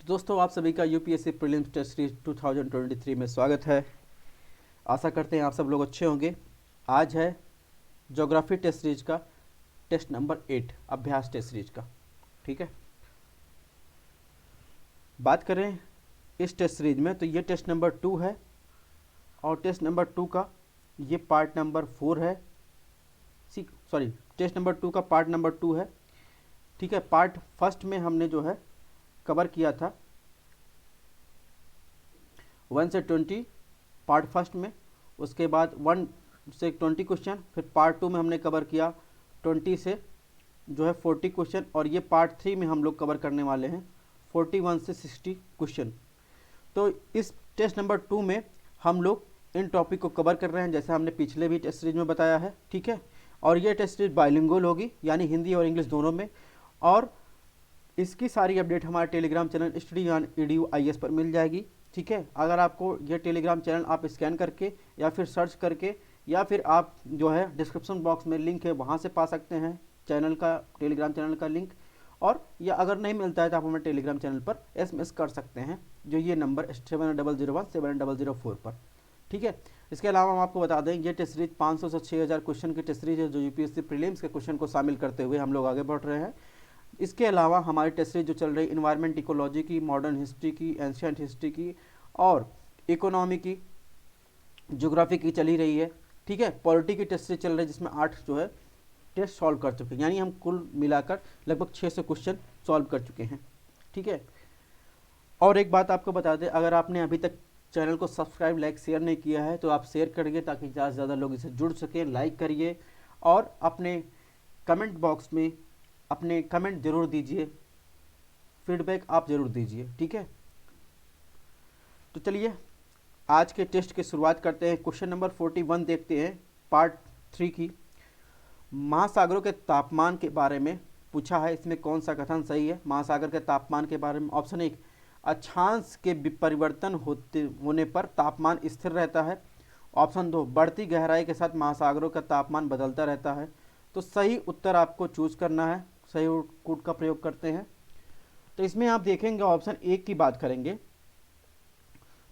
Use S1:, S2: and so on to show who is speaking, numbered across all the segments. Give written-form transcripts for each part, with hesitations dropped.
S1: दोस्तों आप सभी का यूपीएससी प्रीलिम्स टेस्ट सीरीज 2023 में स्वागत है। आशा करते हैं आप सब लोग अच्छे होंगे। आज है ज्योग्राफी टेस्ट सीरीज का टेस्ट नंबर 8 अभ्यास टेस्ट सीरीज का। ठीक है, बात करें इस टेस्ट सीरीज में तो ये टेस्ट नंबर 2 है और टेस्ट नंबर 2 का ये पार्ट नंबर 4 है। टेस्ट नंबर 2 का पार्ट नंबर 2 है। ठीक है, पार्ट फर्स्ट में हमने जो है कवर किया था 1 से 20 पार्ट फर्स्ट में, उसके बाद 1 से 20 क्वेश्चन, फिर पार्ट 2 में हमने कवर किया 20 से जो है 40 क्वेश्चन, और ये पार्ट 3 में हम लोग कवर करने वाले हैं 41 से 60 क्वेश्चन। तो इस टेस्ट नंबर 2 में हम लोग इन टॉपिक को कवर कर रहे हैं जैसे हमने पिछले भी टेस्ट सीरीज में बताया है। ठीक है, और ये टेस्ट सीरीज बाइलिंगुअल होगी, यानी हिंदी और इंग्लिश दोनों में, और इसकी सारी अपडेट हमारे टेलीग्राम चैनल StudyOn EDU पर मिल जाएगी। ठीक है, अगर आपको ये टेलीग्राम चैनल आप स्कैन करके या फिर सर्च करके या फिर आप जो है डिस्क्रिप्शन बॉक्स में लिंक है वहाँ से पा सकते हैं चैनल का, टेलीग्राम चैनल का लिंक, और या अगर नहीं मिलता है तो आप हमारे टेलीग्राम चैनल पर SMS कर सकते हैं जो ये नंबर 70017004 पर। ठीक है, इसके अलावा हम आपको बता दें ये टेस्ट सीरीज 500 से 6000 क्वेश्चन की टेस्ट सीरीज है जो यूपीएससी प्रीलिम्स के क्वेश्चन को शामिल करते हुए हम लोग आगे बढ़ रहे हैं। इसके अलावा हमारी टेस्ट सीरीज जो चल रही है इन्वायरमेंट इकोलॉजी की, मॉडर्न हिस्ट्री की, एंशियंट हिस्ट्री की और इकोनॉमी की, ज्योग्राफी की चली रही है। ठीक है, पॉलिटी की टेस्ट सीरीज चल रही है जिसमें 8 जो है टेस्ट सॉल्व कर चुके हैं, यानी हम कुल मिलाकर लगभग 600 क्वेश्चन सॉल्व कर चुके हैं। ठीक है, और एक बात आपको बता दें, अगर आपने अभी तक चैनल को सब्सक्राइब, लाइक, शेयर नहीं किया है तो आप शेयर करिए ताकि ज़्यादा से ज़्यादा लोग इससे जुड़ सकें। लाइक करिए और अपने कमेंट बॉक्स में अपने कमेंट जरूर दीजिए, फीडबैक आप जरूर दीजिए। ठीक है, तो चलिए आज के टेस्ट की शुरुआत करते हैं। क्वेश्चन नंबर 41 देखते हैं, पार्ट 3 की। महासागरों के तापमान के बारे में पूछा है, इसमें कौन सा कथन सही है। महासागर के तापमान के बारे में ऑप्शन 1, अक्षांश के परिवर्तन होने पर तापमान स्थिर रहता है। ऑप्शन 2, बढ़ती गहराई के साथ महासागरों का तापमान बदलता रहता है। तो सही उत्तर आपको चूज करना है, सही कोड का प्रयोग करते हैं। तो इसमें आप देखेंगे ऑप्शन 1 की बात करेंगे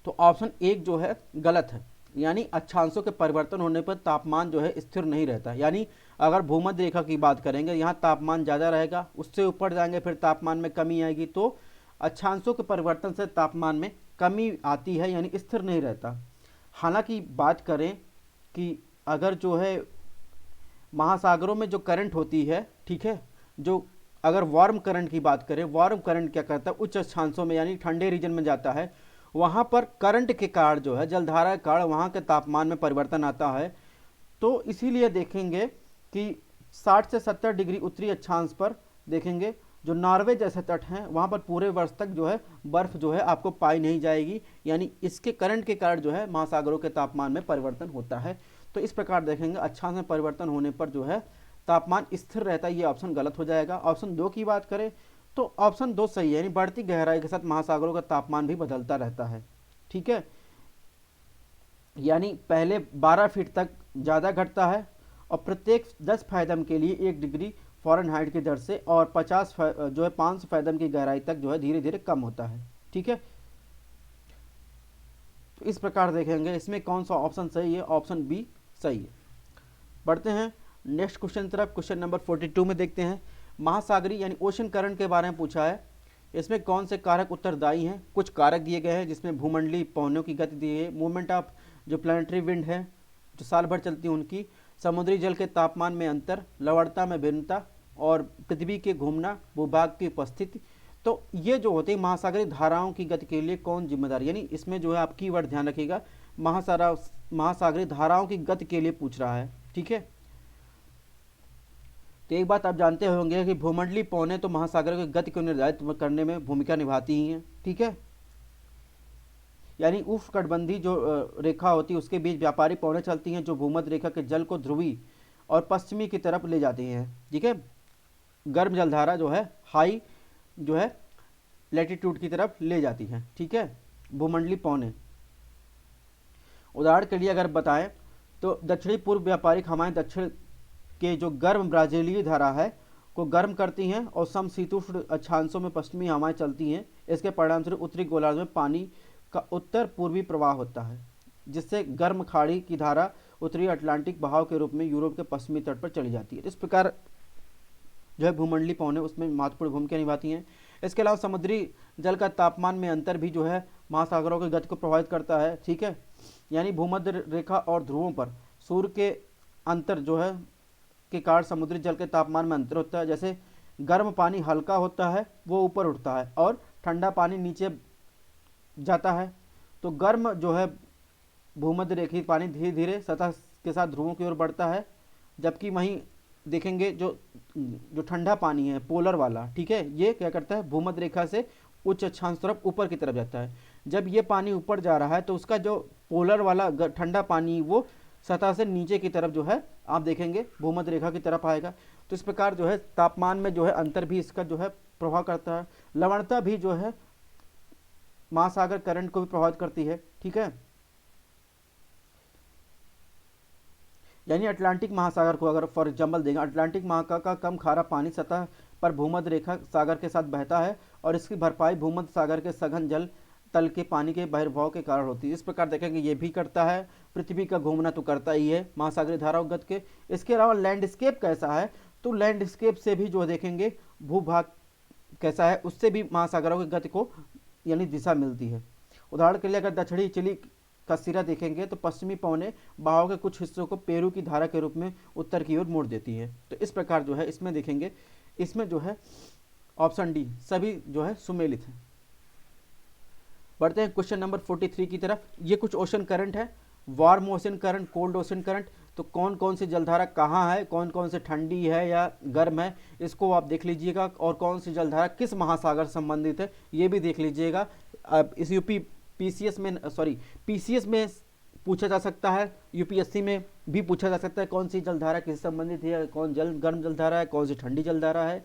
S1: तो ऑप्शन 1 जो है गलत है, यानी अक्षांशों के परिवर्तन होने पर तापमान जो है स्थिर नहीं रहता। यानी अगर भूमध्य रेखा की बात करेंगे यहाँ तापमान ज़्यादा रहेगा, उससे ऊपर जाएंगे फिर तापमान में कमी आएगी, तो अक्षांशों के परिवर्तन से तापमान में कमी आती है, यानी स्थिर नहीं रहता। हालांकि बात करें कि अगर जो है महासागरों में जो करंट होती है, ठीक है, जो अगर वार्म करंट की बात करें, वार्म करंट क्या करता है, उच्च अक्षांशों में यानी ठंडे रीजन में जाता है, वहाँ पर करंट के कारण जो है जलधारा के कारण वहाँ के तापमान में परिवर्तन आता है। तो इसीलिए देखेंगे कि 60 से 70 डिग्री उत्तरी अक्षांश पर देखेंगे जो नॉर्वे जैसे तट हैं वहाँ पर पूरे वर्ष तक जो है बर्फ जो है आपको पाई नहीं जाएगी, यानी इसके करंट के कारण जो है महासागरों के तापमान में परिवर्तन होता है। तो इस प्रकार देखेंगे अक्षांश में परिवर्तन होने पर जो है तापमान स्थिर रहता है, ये ऑप्शन गलत हो जाएगा। ऑप्शन 2 की बात करें तो ऑप्शन 2 सही है, यानी बढ़ती गहराई के साथ महासागरों का तापमान भी बदलता रहता है। ठीक है, यानी पहले 12 फीट तक ज़्यादा घटता है और प्रत्येक 10 फैदम के लिए 1 डिग्री फ़ारेनहाइट की दर से, और 500 फैदम की गहराई तक जो है धीरे धीरे कम होता है। ठीक है, तो इस प्रकार देखेंगे इसमें कौन सा ऑप्शन सही है, ऑप्शन बी सही है। बढ़ते हैं नेक्स्ट क्वेश्चन तरफ। क्वेश्चन नंबर 42 में देखते हैं, महासागरीय यानी ओशन करंट के बारे में पूछा है, इसमें कौन से कारक उत्तरदायी हैं। कुछ कारक दिए गए हैं जिसमें भूमंडलीय पवनों की गति दी है, मूवमेंट ऑफ जो प्लानिटरी विंड है जो साल भर चलती है उनकी, समुद्री जल के तापमान में अंतर, लवणता में भिन्नता और पृथ्वी के घूमना, भूभाग की उपस्थिति। तो ये जो होते हैं महासागरीय धाराओं की गति के लिए कौन जिम्मेदार, यानी इसमें जो है आप कीवर्ड ध्यान रखिएगा, महासागरीय धाराओं की गति के लिए पूछ रहा है। ठीक है, तो एक बात आप जानते होंगे कि भूमंडलीय पवनें तो महासागरों की गति को निर्धारित करने में भूमिका निभाती ही हैं। ठीक है, यानी उष्णकटिबंधीय जो रेखा होती है उसके बीच व्यापारी पवनें चलती हैं जो भूमध्य रेखा के जल को ध्रुवी और पश्चिमी की तरफ ले जाती हैं। ठीक है, गर्म जलधारा जो है हाई जो है लैटिट्यूड की तरफ ले जाती हैं। ठीक है, भूमंडलीय पवनें उदाहरण के लिए अगर बताएं तो दक्षिणी पूर्व व्यापारिक हवाएं दक्षिण के जो गर्म ब्राजीलीय धारा है को गर्म करती हैं और समशीतोष्ण अक्षांशों में पश्चिमी हवाएं चलती हैं, इसके परिणामस्वरूप उत्तरी गोलार्ध में पानी का उत्तर पूर्वी प्रवाह होता है, जिससे गर्म खाड़ी की धारा उत्तरी अटलांटिक बहाव के रूप में यूरोप के पश्चिमी तट पर चली जाती है। इस प्रकार जो है भूमंडलीय पवनें उसमें महत्वपूर्ण भूमिका निभाती हैं। इसके अलावा समुद्री जल का तापमान में अंतर भी जो है महासागरों की गति को प्रभावित करता है। ठीक है, यानी भूमध्य रेखा और ध्रुवों पर सूर्य के अंतर जो है के कारण समुद्री जल के तापमान में अंतर होता है। जैसे गर्म पानी हल्का होता है, वो ऊपर उठता है, और ठंडा पानी नीचे जाता है। तो गर्म जो है भूमध्य रेखीय पानी धीरे धीरे सतह के साथ ध्रुवों की ओर बढ़ता है, जबकि वहीं देखेंगे जो जो ठंडा पानी है पोलर वाला, ठीक है, ये क्या करता है भूमध्य रेखा से उच्च अक्षांश तरफ ऊपर की तरफ जाता है। जब ये पानी ऊपर जा रहा है तो उसका जो पोलर वाला ठंडा पानी वो सतह से नीचे की तरफ जो है आप देखेंगे भूमध्य रेखा की तरफ आएगा। तो इस प्रकार जो है तापमान में जो है अंतर भी इसका जो है प्रभाव करता है। लवणता भी जो है महासागर करंट को भी प्रभावित करती है। ठीक है, यानी अटलांटिक महासागर को अगर फॉर एग्जाम्पल देंगे, अटलांटिक महासागर का कम खारा पानी सतह पर भूमध्य रेखा सागर के साथ बहता है और इसकी भरपाई भूमध्य सागर के सघन जल तल के पानी के बहिर्भाव के कारण होती है। इस प्रकार देखेंगे ये भी करता है, पृथ्वी का घूमना तो करता ही है महासागरीय धाराओं गत के। इसके अलावा लैंडस्केप कैसा है, तो लैंडस्केप से भी जो देखेंगे भूभाग कैसा है उससे भी महासागरों की गति को यानी दिशा मिलती है। उदाहरण के लिए अगर दक्षिणी चिली का सिरा देखेंगे तो पश्चिमी पवनें बहाव के कुछ हिस्सों को पेरू की धारा के रूप में उत्तर की ओर मोड़ देती है। तो इस प्रकार जो है इसमें देखेंगे, इसमें जो है ऑप्शन डी सभी जो है सुमेलित है। बढ़ते हैं क्वेश्चन नंबर 43 की तरफ। ये कुछ ओशन करंट है, warm ocean current, cold ocean current. तो कौन कौन सी जलधारा कहाँ है, कौन कौन से ठंडी है या गर्म है, इसको आप देख लीजिएगा, और कौन सी जलधारा किस महासागर से संबंधित है ये भी देख लीजिएगा। अब इस पीसीएस में पूछा जा सकता है, यूपीएससी में भी पूछा जा सकता है कौन सी जलधारा किससे संबंधित है, कौन गर्म जलधारा है, कौन सी ठंडी जलधारा है।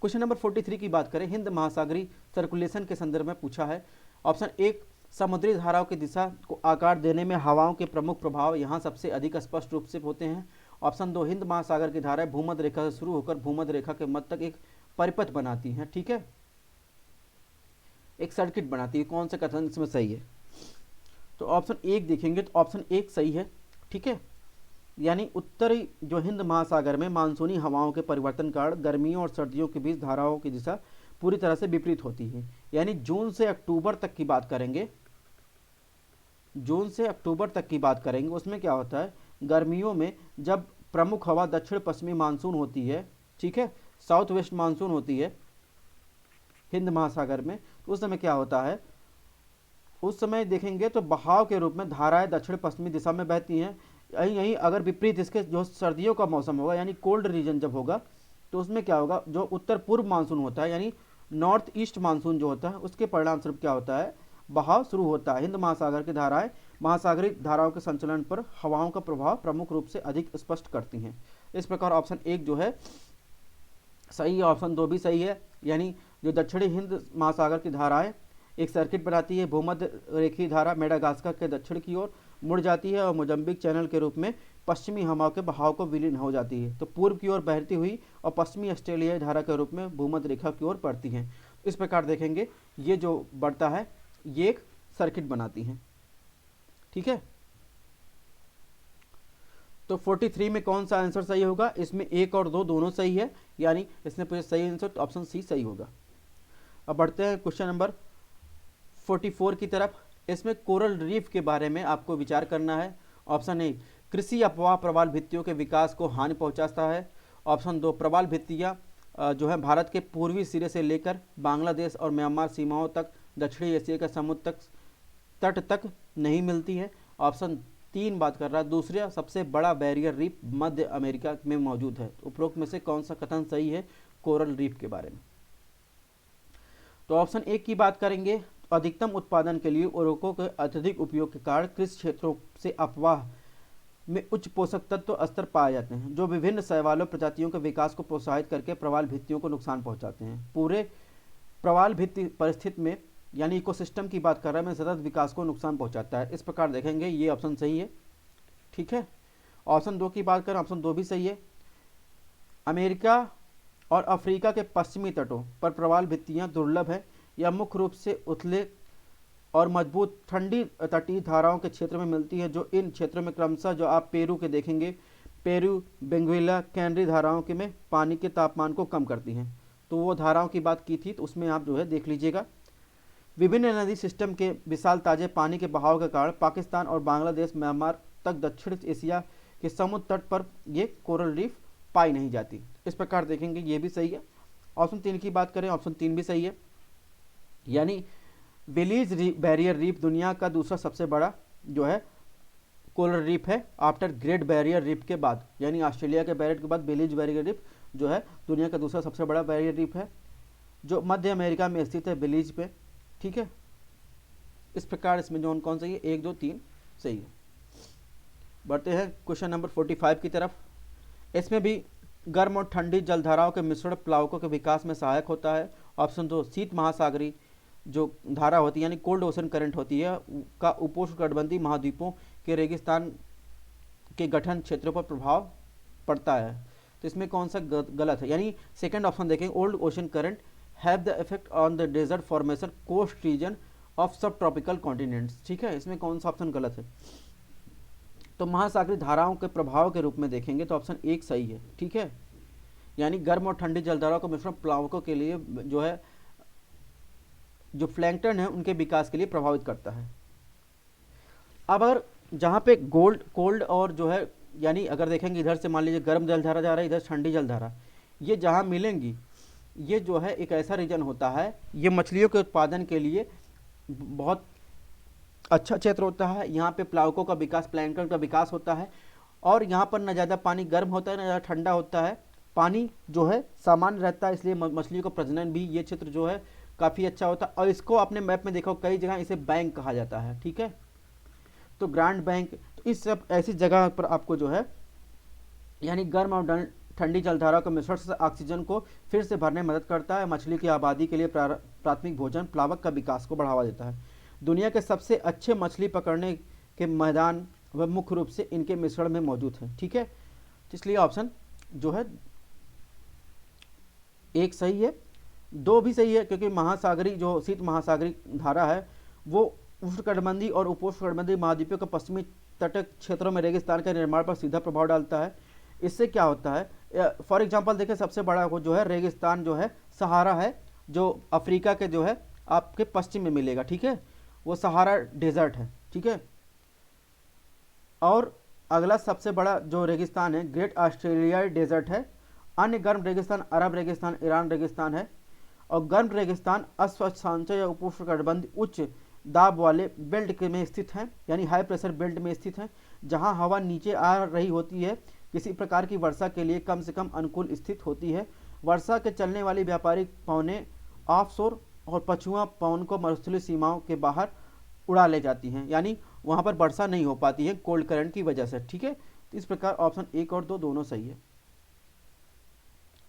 S1: क्वेश्चन नंबर 43 की बात करें, हिंद महासागरीय सर्कुलेशन के संदर्भ में पूछा है। ऑप्शन एक, समुद्री धाराओं की दिशा को आकार देने में हवाओं के प्रमुख प्रभाव यहाँ सबसे अधिक स्पष्ट रूप से होते हैं। ऑप्शन दो, हिंद महासागर की धाराएं भूमध्य रेखा से शुरू होकर भूमध्य रेखा के मध्य तक एक परिपथ बनाती हैं। ठीक है, एक सर्किट बनाती है। कौन सा कथन इसमें सही है, तो ऑप्शन एक देखेंगे तो ऑप्शन एक सही है। ठीक है, यानी उत्तरी जो हिंद महासागर में मानसूनी हवाओं के परिवर्तन कारण गर्मियों और सर्दियों के बीच धाराओं की दिशा पूरी तरह से विपरीत होती है। यानी जून से अक्टूबर तक की बात करेंगे, जून से अक्टूबर तक की बात करेंगे, उसमें क्या होता है गर्मियों में जब प्रमुख हवा दक्षिण पश्चिमी मानसून होती है, ठीक है, साउथ वेस्ट मानसून होती है हिंद महासागर में, तो उस समय क्या होता है, उस समय देखेंगे तो बहाव के रूप में धाराएं दक्षिण पश्चिमी दिशा में बहती हैं। यहीं अगर विपरीत इसके जो सर्दियों का मौसम होगा यानी कोल्ड रीजन जब होगा तो उसमें क्या होगा, जो उत्तर पूर्व मानसून होता है यानी नॉर्थ ईस्ट मानसून जो होता है उसके परिणाम स्वरूप क्या होता है, बहाव शुरू होता है। हिंद महासागर की धाराएं महासागरीय धाराओं के संचलन पर हवाओं का प्रभाव प्रमुख रूप से अधिक स्पष्ट करती हैं। इस प्रकार ऑप्शन एक जो है सही है, ऑप्शन दो भी सही है। यानी जो दक्षिणी हिंद महासागर की धाराएं एक सर्किट बनाती है, भूमध्य रेखीय धारा मेडागास्कर के दक्षिण की ओर मुड़ जाती है और मोजम्बिक चैनल के रूप में पश्चिमी हवाओं के बहाव को विलीन हो जाती है, तो पूर्व की ओर बहती हुई और पश्चिमी ऑस्ट्रेलियाई धारा के रूप में भूमध्य रेखा की ओर बढ़ती हैं। इस प्रकार देखेंगे ये जो बढ़ता है ये एक सर्किट बनाती हैं। ठीक है, तो 43 में कौन सा आंसर सही होगा, इसमें एक और दो दोनों सही है, यानी इसने पूछा सही आंसर तो ऑप्शन सी सही होगा। अब बढ़ते हैं क्वेश्चन नंबर 44 की तरफ। इसमें कोरल रीफ के बारे में आपको विचार करना है। ऑप्शन ए, कृषि अफवाह प्रवाल भित्तियों के विकास को हानि पहुंचाता है। ऑप्शन दो, प्रवाल भित्तियाँ जो है भारत के पूर्वी सिरे से लेकर बांग्लादेश और म्यांमार सीमाओं तक दक्षिणी एशिया के समुद्र तट तक नहीं मिलती है। ऑप्शन तीन बात कर रहा है, दूसरा सबसे बड़ा बैरियर रीफ मध्य अमेरिका में मौजूद है। उपरोक्त में से कौन सा कथन सही है कोरल रीफ के बारे में, तो ऑप्शन एक की बात करेंगे, अधिकतम उत्पादन के लिए उर्वरकों के अत्यधिक उपयोग के कारण कृषि क्षेत्रों से अफवाह में उच्च पोषक तत्व स्तर पाए जाते हैं, जो विभिन्न शैवालों प्रजातियों के विकास को प्रोत्साहित करके प्रवाल भित्तियों को नुकसान पहुंचाते हैं। पूरे प्रवाल भित्ति परिस्थिति में यानी इकोसिस्टम की बात कर रहा है मैं, सतत विकास को नुकसान पहुंचाता है। इस प्रकार देखेंगे ये ऑप्शन सही है। ठीक है, ऑप्शन दो की बात करें, ऑप्शन दो भी सही है। अमेरिका और अफ्रीका के पश्चिमी तटों पर प्रवाल भित्तियाँ दुर्लभ है, यह मुख्य रूप से उथले और मजबूत ठंडी तटीय धाराओं के क्षेत्र में मिलती है, जो इन क्षेत्रों में क्रमशः जो आप पेरू के देखेंगे, पेरू, बेंगुइला, कैनरी धाराओं के में पानी के तापमान को कम करती हैं। तो वो धाराओं की बात की थी, तो उसमें आप जो है देख लीजिएगा। विभिन्न नदी सिस्टम के विशाल ताजे पानी के बहाव के कारण पाकिस्तान और बांग्लादेश, म्यांमार तक दक्षिण एशिया के समुद्र तट पर ये कोरल रीफ पाई नहीं जाती। इस प्रकार देखेंगे, ये भी सही है। ऑप्शन 3 की बात करें, ऑप्शन 3 भी सही है, यानी बेलीज बैरियर रीफ दुनिया का दूसरा सबसे बड़ा जो है कोरल रीफ है आफ्टर ग्रेट बैरियर रीफ के बाद, यानी ऑस्ट्रेलिया के बैरियर के बाद बेलीज बैरियर रीफ जो है दुनिया का दूसरा सबसे बड़ा बैरियर रीफ है, जो मध्य अमेरिका में स्थित है, बेलीज पे। ठीक है, इस प्रकार इसमें जो कौन सही है, 1, 2, 3 सही है। बढ़ते हैं क्वेश्चन नंबर 45 की तरफ। इसमें भी गर्म और ठंडी जलधाराओं के मिश्रण प्लावकों के विकास में सहायक होता है। ऑप्शन 2, शीत महासागरी जो धारा होती है, यानी कोल्ड ओशन करंट होती है, का उपोष्णकटिबंधीय महाद्वीपों के रेगिस्तान के गठन क्षेत्रों पर प्रभाव पड़ता है। तो इसमें कौन सा गलत है, यानी सेकंड ऑप्शन देखेंगे, old ocean current have the effect on the desert formation coast region of subtropical continents. ठीक है, इसमें कौन सा ऑप्शन गलत है। तो महासागरीय धाराओं के प्रभाव के रूप में देखेंगे तो ऑप्शन 1 सही है। ठीक है, यानी गर्म और ठंडी जलधाराओं का मिश्रण प्लावकों के लिए जो है, जो प्लैंकटन है उनके विकास के लिए प्रभावित करता है। अब अगर जहाँ पे कोल्ड और जो है, यानी अगर देखेंगे इधर से मान लीजिए गर्म जलधारा जा रहा है, इधर ठंडी जलधारा, ये जहाँ मिलेंगी, ये जो है एक ऐसा रीजन होता है, ये मछलियों के उत्पादन के लिए बहुत अच्छा क्षेत्र होता है। यहाँ पे प्लावकों का विकास, प्लैंकटन का विकास होता है, और यहाँ पर न ज़्यादा पानी गर्म होता है न ज़्यादा ठंडा होता है, पानी जो है सामान्य रहता है, इसलिए मछलियों का प्रजनन भी ये क्षेत्र जो है काफ़ी अच्छा होता है। और इसको अपने मैप में देखो, कई जगह इसे बैंक कहा जाता है। ठीक है, तो ग्रांड बैंक, तो इस सब ऐसी जगह पर आपको जो है, यानी गर्म और ठंडी जलधारा का मिश्रण से ऑक्सीजन को फिर से भरने में मदद करता है। मछली की आबादी के लिए प्राथमिक भोजन प्लावक का विकास को बढ़ावा देता है। दुनिया के सबसे अच्छे मछली पकड़ने के मैदान वह मुख्य रूप से इनके मिश्रण में मौजूद है। ठीक है, इसलिए ऑप्शन जो है 1 सही है, 2 भी सही है, क्योंकि महासागरी जो शीत महासागरी धारा है वो उष्णकटिबंधीय और उपोष्णकटिबंधीय महाद्वीपों के पश्चिमी तटक क्षेत्रों में रेगिस्तान के निर्माण पर सीधा प्रभाव डालता है। इससे क्या होता है, फॉर एग्जांपल देखें, सबसे बड़ा वो जो है रेगिस्तान जो है सहारा है, जो अफ्रीका के जो है आपके पश्चिम में मिलेगा। ठीक है, वो सहारा डेजर्ट है। ठीक है, और अगला सबसे बड़ा जो रेगिस्तान है ग्रेट ऑस्ट्रेलियाई डेजर्ट है। अन्य गर्म रेगिस्तान अरब रेगिस्तान, ईरान रेगिस्तान है। और गर्म रेगिस्तान अस्वच्छांचल या उपोष्णकटिबंधीय उच्च दाब वाले बेल्ट के में स्थित हैं, यानी हाई प्रेशर बेल्ट में स्थित हैं, जहां हवा नीचे आ रही होती है, किसी प्रकार की वर्षा के लिए कम से कम अनुकूल स्थित होती है। वर्षा के चलने वाली व्यापारिक पवनें ऑफशोर और पछुआ पवन को मरुस्थलीय सीमाओं के बाहर उड़ा ले जाती हैं, यानी वहां पर वर्षा नहीं हो पाती है कोल्ड करंट की वजह से। ठीक है, तो इस प्रकार ऑप्शन 1 और 2 दोनों सही है,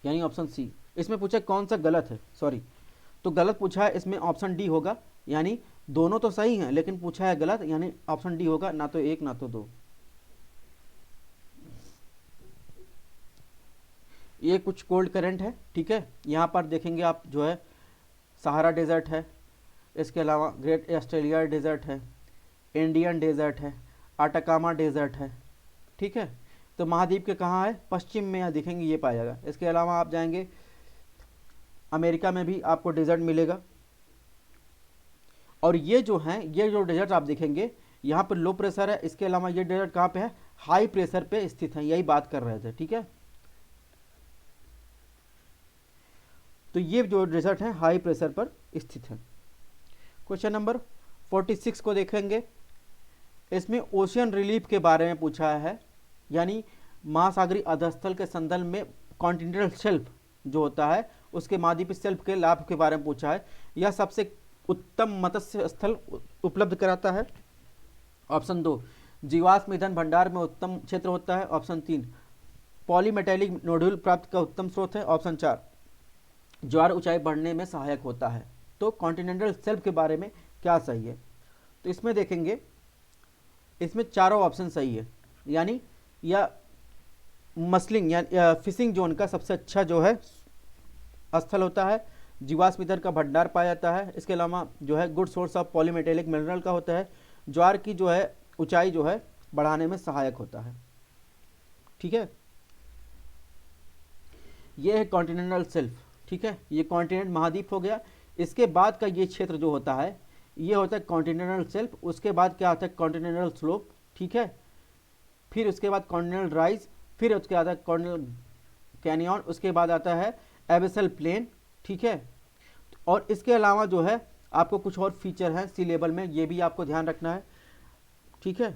S1: यानी ऑप्शन सी। इसमें पूछा कौन सा गलत है, सॉरी, तो गलत पूछा है इसमें ऑप्शन डी होगा, यानी दोनों तो सही हैं लेकिन पूछा है गलत, यानी ऑप्शन डी होगा, ना तो 1 ना तो 2। ये कुछ कोल्ड करंट है। ठीक है, यहाँ पर देखेंगे आप जो है सहारा डेजर्ट है, इसके अलावा ग्रेट ऑस्ट्रेलिया डेजर्ट है, इंडियन डेजर्ट है, अटाकामा डेजर्ट है। ठीक है, तो महाद्वीप के कहाँ है, पश्चिम में यहाँ दिखेंगे, ये पाएगा। इसके अलावा आप जाएंगे अमेरिका में भी आपको डेजर्ट मिलेगा, और ये जो हैं, ये जो डेजर्ट आप देखेंगे यहाँ पर लो प्रेशर है, इसके अलावा ये डेजर्ट कहाँ पे है, हाई प्रेशर पे स्थित है, यही बात कर रहे थे। ठीक है, तो ये जो डेजर्ट है हाई प्रेशर पर स्थित है। क्वेश्चन नंबर 46 को देखेंगे, इसमें ओशियन रिलीफ के बारे में पूछा है, यानी महासागरीय अधस्थल के संदर्भ में कॉन्टिनेंटल शेल्फ जो होता है उसके महाद्वीपीय शेल्फ के लाभ के बारे में पूछा है। यह सबसे उत्तम मत्स्य स्थल उपलब्ध कराता है। ऑप्शन 2, जीवाश्म ईंधन भंडार में उत्तम क्षेत्र होता है। ऑप्शन 3, पॉलीमेटेलिक नोड्यूल प्राप्त का उत्तम स्रोत है। ऑप्शन 4, ज्वार ऊंचाई बढ़ने में सहायक होता है। तो कॉन्टिनेंटल शेल्फ के बारे में क्या सही है, तो इसमें देखेंगे, इसमें चारों ऑप्शन सही है, यानी या मसलिंग या फिशिंग जोन का सबसे अच्छा जो है स्थल होता है। जीवाश्म ईंधन का भंडार पाया जाता है। इसके अलावा जो है good source of polymetallic mineral का होता है। ज्वार की जो है ऊंचाई जो है बढ़ाने में सहायक होता है। ठीक है, ये है कॉन्टिनेंटल शेल्फ। ठीक है, ये कॉन्टिनेंट महाद्वीप हो गया। इसके बाद का ये क्षेत्र जो होता है ये होता है कॉन्टिनेंटल शेल्फ। उसके बाद क्या आता है कॉन्टिनेंटल स्लोप। ठीक है, फिर उसके बाद कॉन्टिनेंटल राइज, फिर उसके आता है कॉन्टिनेंटल कैनियन, उसके बाद आता है एबिसल प्लेन। ठीक है, और इसके अलावा जो है आपको कुछ और फीचर हैं सी लेवल में, ये भी आपको ध्यान रखना है। ठीक है,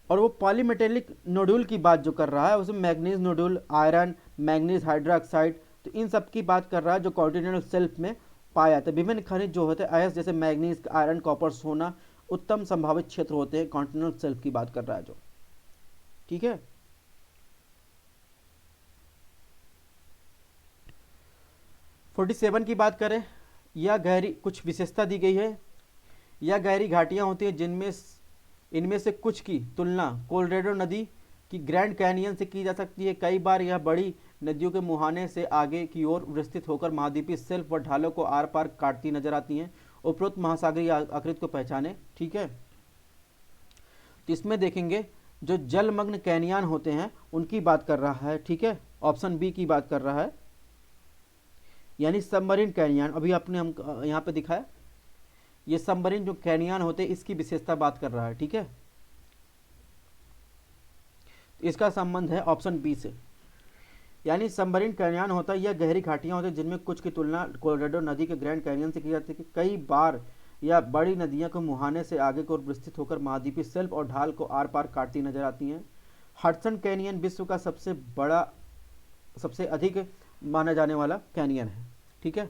S1: और वो पॉलीमेटेलिक नोड्यूल की बात जो कर रहा है उसमें manganese nodule, iron, manganese hydroxide, तो इन सब की बात कर रहा है जो कॉन्टिनेंटल शेल्फ में पाया जाता है। विभिन्न खनिज जो होते हैं अयस्क जैसे मैग्नीज, आयरन, कॉपर, सोना उत्तम संभावित क्षेत्र होते हैं। कॉन्टिनेंटल शेल्फ की बात कर रहा है जो। ठीक है, 47 की बात करें, यह गहरी कुछ विशेषता दी गई है। यह गहरी घाटियां होती हैं जिनमें इनमें से कुछ की तुलना कोलोराडो नदी की ग्रैंड कैनियन से की जा सकती है। कई बार यह बड़ी नदियों के मुहाने से आगे की ओर विस्तृत होकर महाद्वीपीय शेल्फ व ढालों को आर पार काटती नजर आती हैं। उपरोक्त महासागरीय आकृति को पहचाने। ठीक है, तो इसमें देखेंगे जो जलमग्न कैनियन होते हैं उनकी बात कर रहा है। ठीक है, ऑप्शन बी की बात कर रहा है, यानी सबमरीन कैनियन। अभी आपने हम यहाँ पे दिखाया, ये सबमरीन जो कैनियन होते हैं इसकी विशेषता बात कर रहा है। ठीक है, इसका संबंध है ऑप्शन बी से, यानी सबमरीन कैनियन होता है यह गहरी घाटियां होती है जिनमें कुछ की तुलना कोलोराडो नदी के ग्रैंड कैनियन से की जाती है। कई बार यह बड़ी नदियों के मुहाने से आगे की ओर विस्तृत होकर महाद्वीपीय शेल्फ और ढाल को आर पार काटती नजर आती हैं। हडसन कैनियन विश्व का सबसे बड़ा, सबसे अधिक माना जाने वाला कैनियन है। ठीक है,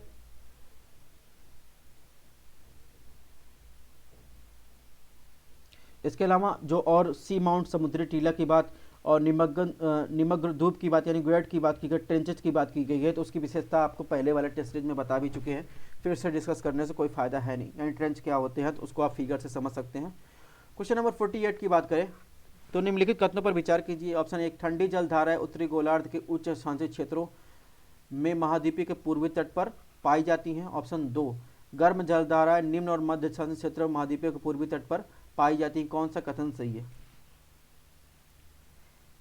S1: इसके अलावा जो और सी माउंट समुद्री टीला की बात और निमग्न धूप की बात यानी ग्रेड की बात की गई, ट्रेंचेस की बात की गई है, तो उसकी विशेषता आपको पहले वाले टेस्ट सीरीज में बता भी चुके हैं, फिर से डिस्कस करने से कोई फायदा है नहीं। यानी ट्रेंच क्या होते हैं तो उसको आप फिगर से समझ सकते हैं। क्वेश्चन नंबर 48 की बात करें तो निम्नलिखित कथनों पर विचार कीजिए। ऑप्शन 1, ठंडी जलधाराएं उत्तरी गोलार्ध के उच्च अक्षांशीय क्षेत्रों में महाद्वीपीय के पूर्वी तट पर पाई जाती हैं। ऑप्शन 2, गर्म जलधाराएं निम्न और मध्य अक्षांशीय क्षेत्रों में महाद्वीपीय के पूर्वी तट पर पाई जाती हैं। कौन सा कथन सही है?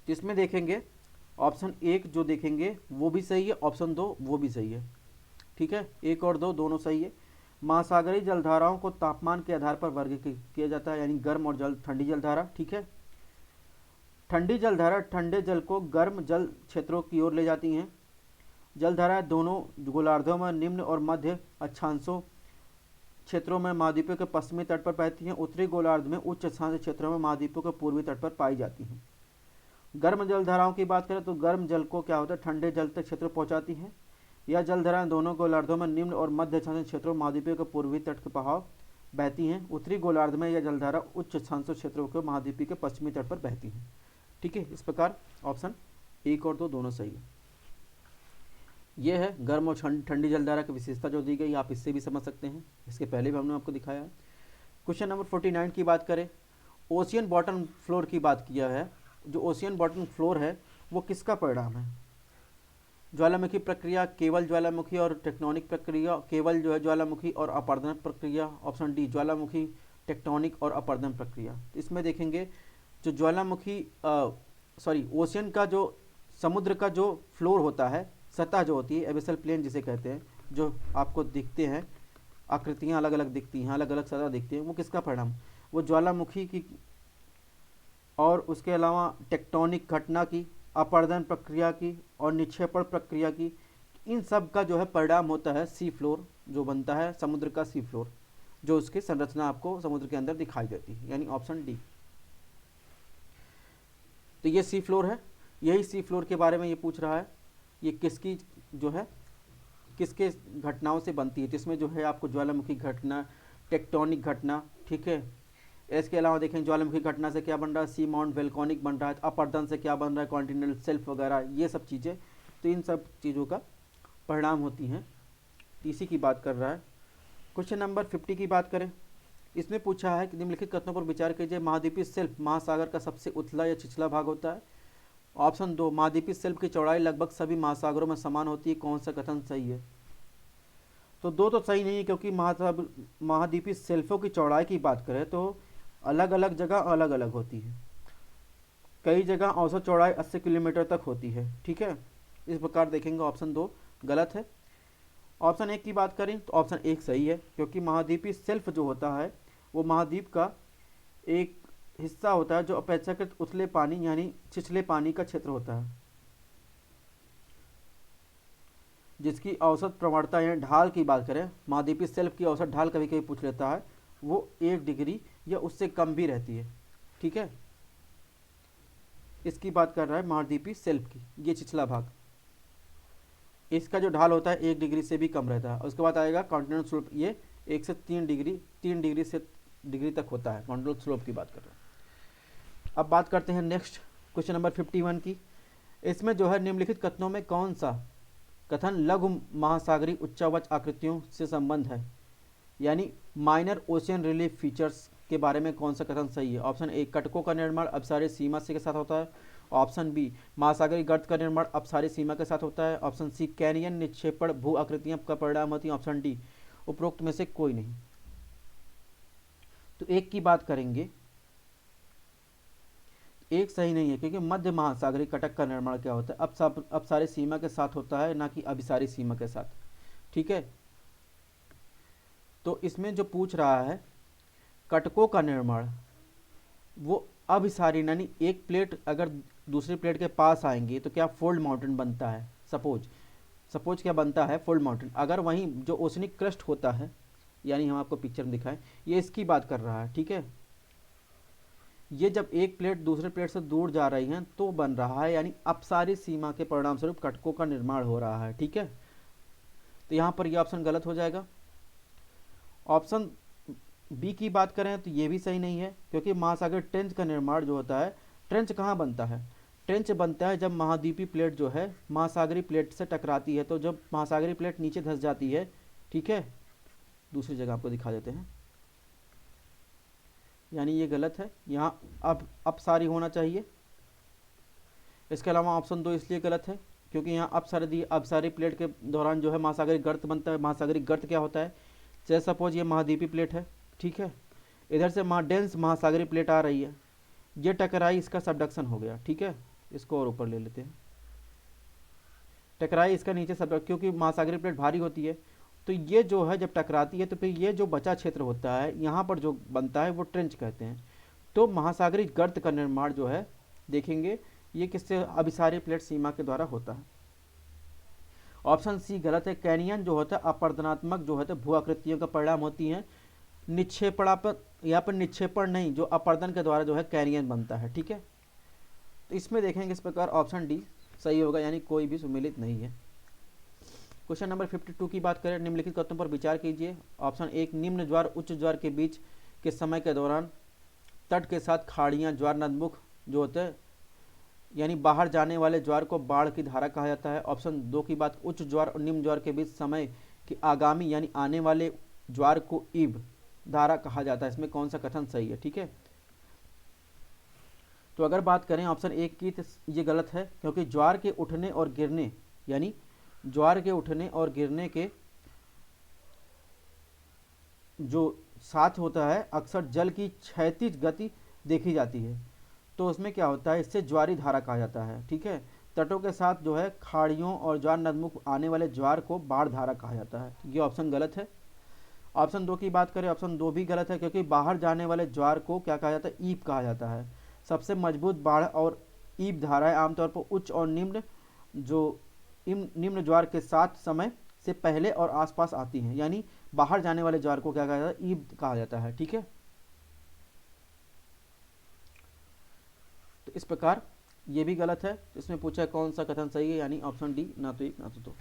S1: जिसमें देखेंगे ऑप्शन 1 जो देखेंगे वो भी सही है, ऑप्शन 2 वो भी सही है। ठीक है, 1 और 2 दोनों सही है। महासागरीय जलधाराओं को तापमान के आधार पर वर्गीकृत किया जाता है, यानी गर्म और ठंडी जलधारा। ठीक है, ठंडी जलधारा ठंडे जल को गर्म जल क्षेत्रों की ओर ले जाती हैं। जलधाराएं दोनों गोलार्धों में निम्न और मध्य अक्षांशों क्षेत्रों में महाद्वीपों के पश्चिमी तट पर बहती हैं। उत्तरी गोलार्ध में उच्च अक्षांशीय क्षेत्रों में महाद्वीपों के पूर्वी तट पर पाई जाती हैं। गर्म जलधाराओं की बात करें तो गर्म जल को क्या होता है ठंडे जल तक क्षेत्र पहुंचाती हैं। यह जलधाराएं दोनों गोलार्धों में निम्न और मध्य अक्षांशीय क्षेत्रों महाद्वीपों के पूर्वी तट के बहाव बहती हैं। उत्तरी गोलार्ध में यह जलधारा उच्च अक्षांशीय क्षेत्रों के महाद्वीपीय के पश्चिमी तट पर बहती हैं। ठीक है, इस प्रकार ऑप्शन 1 और 2 दोनों सही है। यह है गर्म और ठंडी जलधारा की विशेषता जो दी गई, आप इससे भी समझ सकते हैं, इसके पहले भी हमने आपको दिखाया है। क्वेश्चन नंबर 49 की बात करें, ओशियन बॉटम फ्लोर की बात किया है। जो ओशियन बॉटम फ्लोर है वो किसका परिणाम है? ज्वालामुखी प्रक्रिया, केवल ज्वालामुखी और टेक्टोनिक प्रक्रिया, केवल जो है ज्वालामुखी और अपर्दन प्रक्रिया। ऑप्शन डी, ज्वालामुखी, टेक्टोनिक और अपर्दन प्रक्रिया। इसमें देखेंगे जो ज्वालामुखी ओशियन का जो समुद्र का जो फ्लोर होता है, सतह जो होती है, एबिसल प्लेन जिसे कहते हैं, जो आपको दिखते हैं, आकृतियाँ अलग अलग दिखती हैं, अलग अलग सतह दिखती हैं, वो किसका परिणाम? वो ज्वालामुखी की और उसके अलावा टेक्टोनिक घटना की, अपर्दन प्रक्रिया की और निक्षेपण प्रक्रिया की, इन सब का जो है परिणाम होता है सी फ्लोर, जो बनता है समुद्र का सी फ्लोर, जो उसकी संरचना आपको समुद्र के अंदर दिखाई देती है, यानी ऑप्शन डी। तो ये सी फ्लोर है, यही सी फ्लोर के बारे में ये पूछ रहा है, ये किसकी जो है किसके घटनाओं से बनती है। तो इसमें जो है आपको ज्वालामुखी घटना, टेक्टोनिक घटना, ठीक है, इसके अलावा देखें ज्वालामुखी घटना से क्या बन रहा है, सी माउंट वोल्केनिक बन रहा है, अपर्दन से क्या बन रहा है, कॉन्टिनेंटल शेल्फ वगैरह, ये सब चीज़ें, तो इन सब चीज़ों का परिणाम होती हैं। इसी की बात कर रहा है। क्वेश्चन नंबर 50 की बात करें, इसमें पूछा है कि निम्नलिखित कथनों पर विचार कीजिए। महाद्वीपीय शेल्फ महासागर का सबसे उथला या छिछला भाग होता है। ऑप्शन 2, महाद्वीपीय शेल्फ की चौड़ाई लगभग सभी महासागरों में समान होती है। कौन सा कथन सही है? तो दो तो सही नहीं है, क्योंकि महाद्वीपीय शेल्फों की चौड़ाई की बात करें तो अलग अलग जगह अलग अलग होती है। कई जगह औसत चौड़ाई 80 किलोमीटर तक होती है। ठीक है, इस प्रकार देखेंगे ऑप्शन 2 गलत है। ऑप्शन 1 की बात करें तो ऑप्शन 1 सही है, क्योंकि महाद्वीपीय शेल्फ जो होता है वो महाद्वीप का एक हिस्सा होता है जो अपेक्षाकृत उथले पानी यानी छिछले पानी का क्षेत्र होता है, जिसकी औसत प्रवणता यानी ढाल की बात करें, महाद्वीपीय शेल्फ की औसत ढाल कभी कभी पूछ लेता है, वो 1 डिग्री या उससे कम भी रहती है। ठीक है, इसकी बात कर रहा है महाद्वीपीय शेल्फ की, ये छिछला भाग, इसका जो ढाल होता है 1 डिग्री से भी कम रहता है। उसके बाद आएगा कॉन्टिनेंटल स्लोप, ये 1 से 3 डिग्री से डिग्री तक होता है, कॉन्टिनेंटल स्लोप की बात कर रहे हैं। अब बात करते हैं नेक्स्ट क्वेश्चन नंबर 51 की। इसमें जो है निम्नलिखित कथनों में कौन सा कथन लघु महासागरीय उच्चावच आकृतियों से संबंध है, यानी माइनर ओशियन रिलीफ फीचर्स के बारे में कौन सा कथन सही है। ऑप्शन ए, कटकों का निर्माण अपसारी सीमा से के साथ होता है। ऑप्शन बी, महासागरीय गर्त का निर्माण अपसारी सीमा के साथ होता है। ऑप्शन सी, कैनियन निक्षेपण भू आकृतियां का परिणाम होती है। ऑप्शन डी, उपरोक्त में से कोई नहीं। तो एक की बात करेंगे, एक सही नहीं है, क्योंकि मध्य महासागरीय कटक का निर्माण क्या होता है, अपसारी सीमा के साथ होता है, ना कि अभिसारी सीमा के साथ। ठीक है, तो इसमें जो पूछ रहा है कटकों का निर्माण, वो अभिसारी यानी एक प्लेट अगर दूसरी प्लेट के पास आएंगी तो क्या फोल्ड माउंटेन बनता है। सपोज क्या बनता है, फोल्ड माउंटेन। अगर वहीं जो ओशनिक क्रस्ट होता है, यानी हम आपको पिक्चर में दिखाएं, ये इसकी बात कर रहा है। ठीक है, ये जब एक प्लेट दूसरे प्लेट से दूर जा रही है तो बन रहा है, यानी अपसारी सीमा के परिणाम स्वरूप कटकों का निर्माण हो रहा है। ठीक है, तो यहाँ पर यह ऑप्शन गलत हो जाएगा। ऑप्शन बी की बात करें तो ये भी सही नहीं है, क्योंकि महासागर ट्रेंच का निर्माण जो होता है, ट्रेंच कहाँ बनता है, ट्रेंच बनता है जब महाद्वीपीय प्लेट जो है महासागरीय प्लेट से टकराती है, तो जब महासागरीय प्लेट नीचे धंस जाती है। ठीक है, दूसरी जगह आपको दिखा देते हैं, यानी ये गलत है, यहाँ अब अपसारी होना चाहिए। इसके अलावा ऑप्शन 2 इसलिए गलत है क्योंकि यहाँ अपसारी प्लेट के दौरान जो है महासागरीय गर्त बनता है। महासागरीय गर्त क्या होता है, जैसे सपोज ये महाद्वीपीय प्लेट है, ठीक है, इधर से डेंस महासागरीय प्लेट आ रही है, ये टकराई, इसका सबडक्शन हो गया। ठीक है, इसको और ऊपर ले लेते हैं, टकराई, इसका नीचे सबडक्शन, क्योंकि महासागरीय प्लेट भारी होती है, तो ये जो है जब टकराती है तो फिर ये जो बचा क्षेत्र होता है यहाँ पर जो बनता है वो ट्रेंच कहते हैं। तो महासागरीय गर्त का निर्माण जो है देखेंगे ये किससे, अभिसारी प्लेट सीमा के द्वारा होता है। ऑप्शन सी गलत है, कैनियन जो होता है अपर्दनात्मक जो होता है भू आकृतियों का परिणाम होती हैं, निक्षेपणा पर, यहाँ पर निक्षेपण नहीं, जो अपर्दन के द्वारा जो है कैनियन बनता है। ठीक है, तो इसमें देखेंगे इस प्रकार ऑप्शन डी सही होगा, यानी कोई भी सुमेलित नहीं है। क्वेश्चन नंबर 52 की बात करें, निम्नलिखित कथनों पर विचार कीजिए। ऑप्शन 1, निम्न ज्वार उच्च ज्वार के बीच के समय के दौरान तट के साथ खाड़ियाँ ज्वार नदमुख जो होते हैं, यानी बाहर जाने वाले ज्वार को बाढ़ की धारा कहा जाता है। ऑप्शन 2 की बात, उच्च ज्वार और निम्न ज्वार के बीच समय की आगामी यानी आने वाले ज्वार को ईब धारा कहा जाता है। इसमें कौन सा कथन सही है। ठीक है, तो अगर बात करें ऑप्शन 1 की तो ये गलत है, क्योंकि ज्वार के उठने और गिरने, यानी ज्वार के उठने और गिरने के जो साथ होता है अक्सर जल की क्षैतिज गति देखी जाती है, तो उसमें क्या होता है, इससे ज्वारी धारा कहा जाता है। ठीक है, तटों के साथ जो है खाड़ियों और ज्वार नदमुख आने वाले ज्वार को बाढ़ धारा कहा जाता है। ये ऑप्शन गलत है। ऑप्शन 2 की बात करें, ऑप्शन 2 भी गलत है, क्योंकि बाहर जाने वाले ज्वार को क्या कहा जाता है, ईब कहा जाता है। सबसे मजबूत बाढ़ और ईब धाराएं आमतौर पर उच्च और निम्न ज्वार के साथ समय से पहले और आसपास आती हैं, यानी बाहर जाने वाले ज्वार को क्या कहा जाता है, ईब कहा जाता है। ठीक है, तो इस प्रकार ये भी गलत है। इसमें पूछा है कौन सा कथन सही है, यानी ऑप्शन डी, ना तो 1 ना तो 2।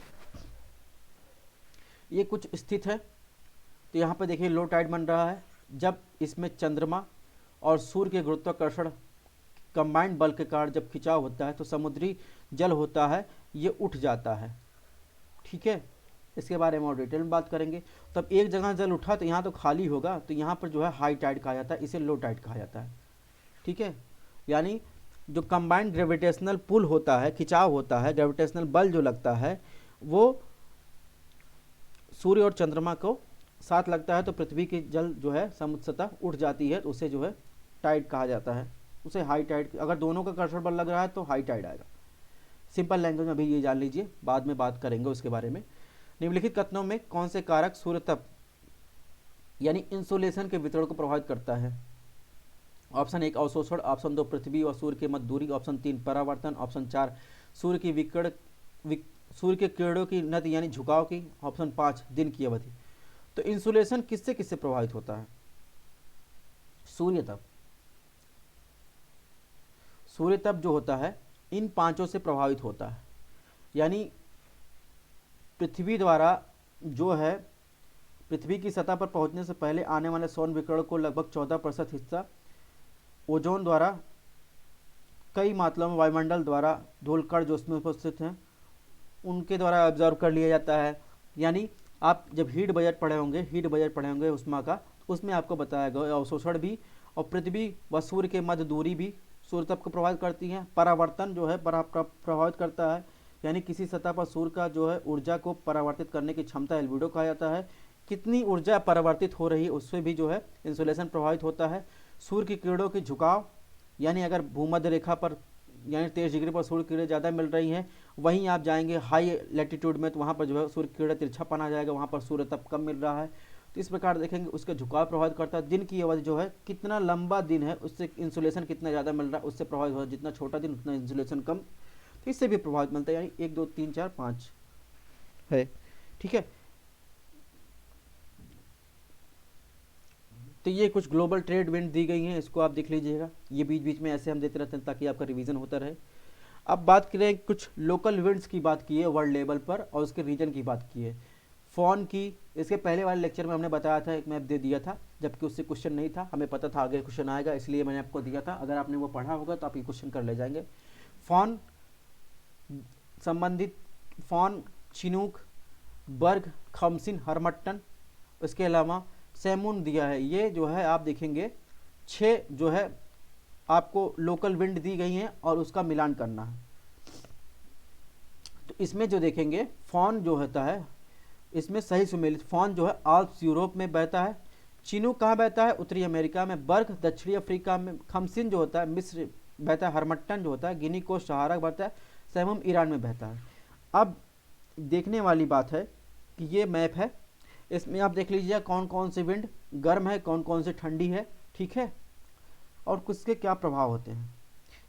S1: ये कुछ स्थित है, तो यहाँ पे देखिए लो टाइड बन रहा है जब इसमें चंद्रमा और सूर्य के गुरुत्वाकर्षण कंबाइंड बल के कारण जब खिंचाव होता है तो समुद्री जल होता है ये उठ जाता है। ठीक है, इसके बारे में और डिटेल में बात करेंगे। तब एक जगह जल उठा तो यहाँ तो खाली होगा, तो यहाँ पर जो है हाई टाइड कहा जाता है, इसे लो टाइड कहा जाता है। ठीक है, यानी जो कंबाइंड ग्रेविटेशनल पुल होता है, खिंचाव होता है, ग्रेविटेशनल बल जो लगता है वो सूर्य और चंद्रमा को साथ लगता है तो पृथ्वी की जल जो है समुद्र सतह उठ जाती है, तो उसे जो है टाइड कहा जाता है, उसे हाई टाइड। अगर दोनों का घर्षण बल लग रहा है तो हाई टाइड आएगा। सिंपल लैंग्वेज में अभी ये जान लीजिए, बाद में बात करेंगे उसके बारे में। निम्नलिखित कथनों में कौन से कारक सूर्य तप यानी इंसुलेशन के वितरण को प्रभावित करता है? ऑप्शन 1 अवशोषण, ऑप्शन 2 पृथ्वी और सूर्य के मध्य दूरी, ऑप्शन 3 परावर्तन, ऑप्शन 4 सूर्य की सूर्य के किरणों की नति यानी झुकाव की, ऑप्शन 5 दिन की अवधि। तो इंसुलेशन किससे किससे प्रभावित होता है? सूर्य तप। सूर्य तप जो होता है इन पांचों से प्रभावित होता है, यानी पृथ्वी द्वारा जो है पृथ्वी की सतह पर पहुंचने से पहले आने वाले सौर विकिरण को लगभग 14% हिस्सा ओजोन द्वारा, कई मात्राओं में वायुमंडल द्वारा धूलकण जो उसमें उपस्थित हैं उनके द्वारा ऑब्जर्व कर लिया जाता है। यानी आप जब हीट बजट पढ़े होंगे उष्मा का, उसमें आपको बताया गया अवशोषण भी और पृथ्वी व सूर्य के मध्य दूरी भी सूर्य तप को प्रभावित करती है। परावर्तन जो है प्रभावित करता है, यानी किसी सतह पर सूर्य का जो है ऊर्जा को परावर्तित करने की क्षमता एल्बिडो कहा जाता है। कितनी ऊर्जा परावर्तित हो रही है उससे भी जो है इंसुलेशन प्रभावित होता है। सूर्य की किरणों की झुकाव, यानी अगर भूमध्य रेखा पर यानी 23 डिग्री पर सूर्य किरणें ज़्यादा मिल रही हैं, वहीं आप जाएंगे हाई लैटिट्यूड में तो वहाँ पर जो है सूर्य किरणें तिरछापन आ जाएगा, वहाँ पर सूर्य तप कम मिल रहा है। तो इस प्रकार देखेंगे उसका झुकाव प्रभावित करता है। दिन की अवधि जो है कितना लंबा दिन है उससे इंसुलेशन कितना ज़्यादा मिल रहा है उससे प्रभावित होता है, जितना छोटा दिन उतना इंसुलेशन कम, तो इससे भी प्रभावित मिलता है। यानी 1 2 3 4 5 है, ठीक है। तो ये कुछ ग्लोबल ट्रेड विंड दी गई हैं, इसको आप देख लीजिएगा, ये बीच बीच में ऐसे हम देते रहते हैं ताकि आपका रिवीजन होता रहे। अब बात करें कुछ लोकल विंड्स की, बात की है वर्ल्ड लेवल पर और उसके रीजन की बात की है। फॉन की इसके पहले वाले लेक्चर में हमने बताया था, एक मैप दे दिया था, जबकि उससे क्वेश्चन नहीं था, हमें पता था आगे क्वेश्चन आएगा इसलिए मैंने आपको दिया था। अगर आपने वो पढ़ा होगा तो आप ये क्वेश्चन कर ले जाएंगे। फॉन संबंधित फॉन, चिनूक, बर्ग, खमसिन, हरमट्टन, इसके अलावा सैमून दिया है। ये जो है आप देखेंगे 6 जो है आपको लोकल विंड दी गई हैं और उसका मिलान करना है। तो इसमें जो देखेंगे फॉन जो होता है इसमें सही सुमेलित फॉन जो है आल्प्स यूरोप में बहता है, चिनूक कहाँ बहता है उत्तरी अमेरिका में, बर्ग दक्षिणी अफ्रीका में, खमसिन जो होता है मिस्र बहता है, हरमट्टन जो होता है गिनी कोस्ट सहारा बहता है, सैमून ईरान में बहता है। अब देखने वाली बात है कि ये मैप है, इसमें आप देख लीजिए कौन कौन सी विंड गर्म है, कौन कौन सी ठंडी है, ठीक है, और किसके क्या प्रभाव होते हैं।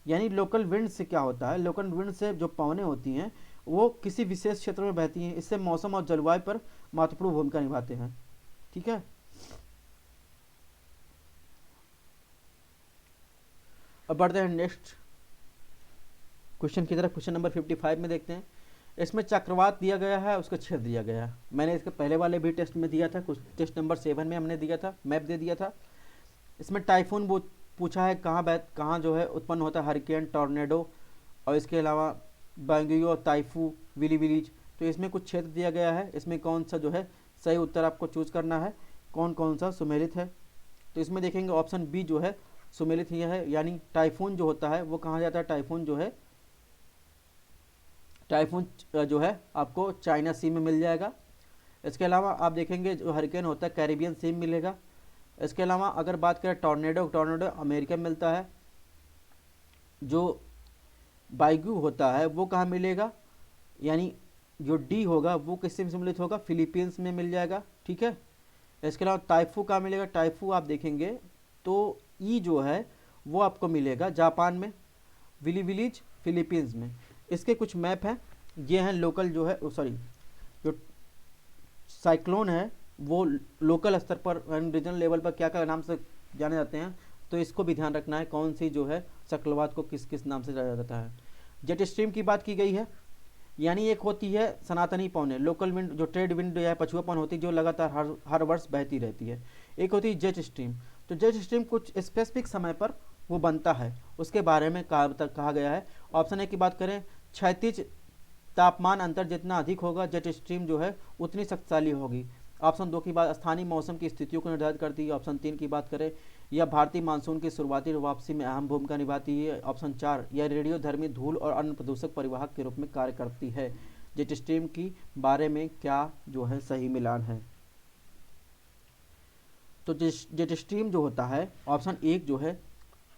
S1: यानी लोकल विंड से क्या होता है, लोकल विंड से जो पवनें होती हैं वो किसी विशेष क्षेत्र में बहती हैं, इससे मौसम और जलवायु पर महत्वपूर्ण भूमिका निभाते हैं, ठीक है। अब बढ़ते हैं नेक्स्ट क्वेश्चन की तरफ। क्वेश्चन नंबर 55 में देखते हैं। इसमें चक्रवात दिया गया है, उसका क्षेत्र दिया गया है। मैंने इसके पहले वाले भी टेस्ट में दिया था, कुछ टेस्ट नंबर 7 में हमने दिया था, मैप दे दिया था। इसमें टाइफून पूछा है कहाँ जो है उत्पन्न होता है, हरिकेन, टॉर्नेडो और इसके अलावा बैंगियो, ताइफू, विलीविलीज। तो इसमें कुछ क्षेत्र दिया गया है, इसमें कौन सा जो है सही उत्तर आपको चूज करना है, कौन कौन सा सुमेलित है। तो इसमें देखेंगे ऑप्शन बी जो है सुमेलित ही है, यानी टाइफून जो होता है वो कहाँ जाता है, टाइफून जो है आपको चाइना सी में मिल जाएगा। इसके अलावा आप देखेंगे जो हरिकेन होता है कैरिबियन सी में मिलेगा। इसके अलावा अगर बात करें टॉर्नेडो अमेरिका में मिलता है। जो बाइगू होता है वो कहाँ मिलेगा, यानी जो डी होगा वो किससे सम्मिलित होगा, फिलीपींस में मिल जाएगा, ठीक है। इसके अलावा टाइफू कहाँ मिलेगा, टाइफू आप देखेंगे तो ई जो है वो आपको मिलेगा जापान में, विलीविलीज फिलीपींस में। इसके कुछ मैप हैं, ये हैं लोकल जो है जो साइक्लोन है वो लोकल स्तर पर रीजनल लेवल पर क्या क्या नाम से जाने जाते हैं, तो इसको भी ध्यान रखना है कौन सी जो है चक्रवात को किस किस नाम से जाना जाता है। जेट स्ट्रीम की बात की गई है, यानी एक होती है सनातनी पवनें, लोकल विंड जो ट्रेड विंड या पछुआ पवन होती है जो लगातार हर वर्ष बहती रहती है। एक होती है जेट स्ट्रीम, तो जेट स्ट्रीम कुछ स्पेसिफिक समय पर वो बनता है, उसके बारे में कहा गया है। ऑप्शन ए की बात करें, क्षैतिज तापमान अंतर जितना अधिक होगा जेट स्ट्रीम जो है उतनी शक्तिशाली होगी। ऑप्शन 2 की बात स्थानीय मौसम की स्थितियों को निर्धारित करती है। ऑप्शन 3 की बात करें, यह भारतीय मानसून की शुरुआती वापसी में अहम भूमिका निभाती है। ऑप्शन 4, यह रेडियोधर्मी धूल और अन्य प्रदूषक परिवाहक के रूप में कार्य करती है। जेट स्ट्रीम की बारे में क्या जो है सही मिलान है। तो जेट स्ट्रीम जो होता है ऑप्शन 1 जो है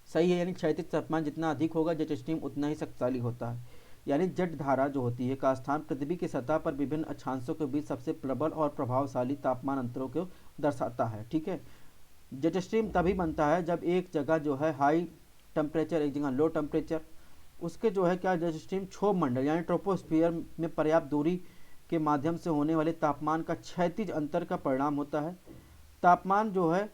S1: सही है, यानी क्षैतिज तापमान जितना अधिक होगा जेट स्ट्रीम उतना ही शक्तिशाली होता है। यानी जेट धारा जो होती है का स्थान पृथ्वी की सतह पर विभिन्न अक्षांशों के बीच सबसे प्रबल और प्रभावशाली तापमान अंतरों को दर्शाता है। ठीक है, जेट स्ट्रीम तभी बनता है जब एक जगह जो है हाई टेम्परेचर, एक जगह लो टेम्परेचर, उसके जो है क्या जेट स्ट्रीम क्षोभ मंडल यानी ट्रोपोस्फियर में पर्याप्त दूरी के माध्यम से होने वाले तापमान का क्षैतिज अंतर का परिणाम होता है। तापमान जो है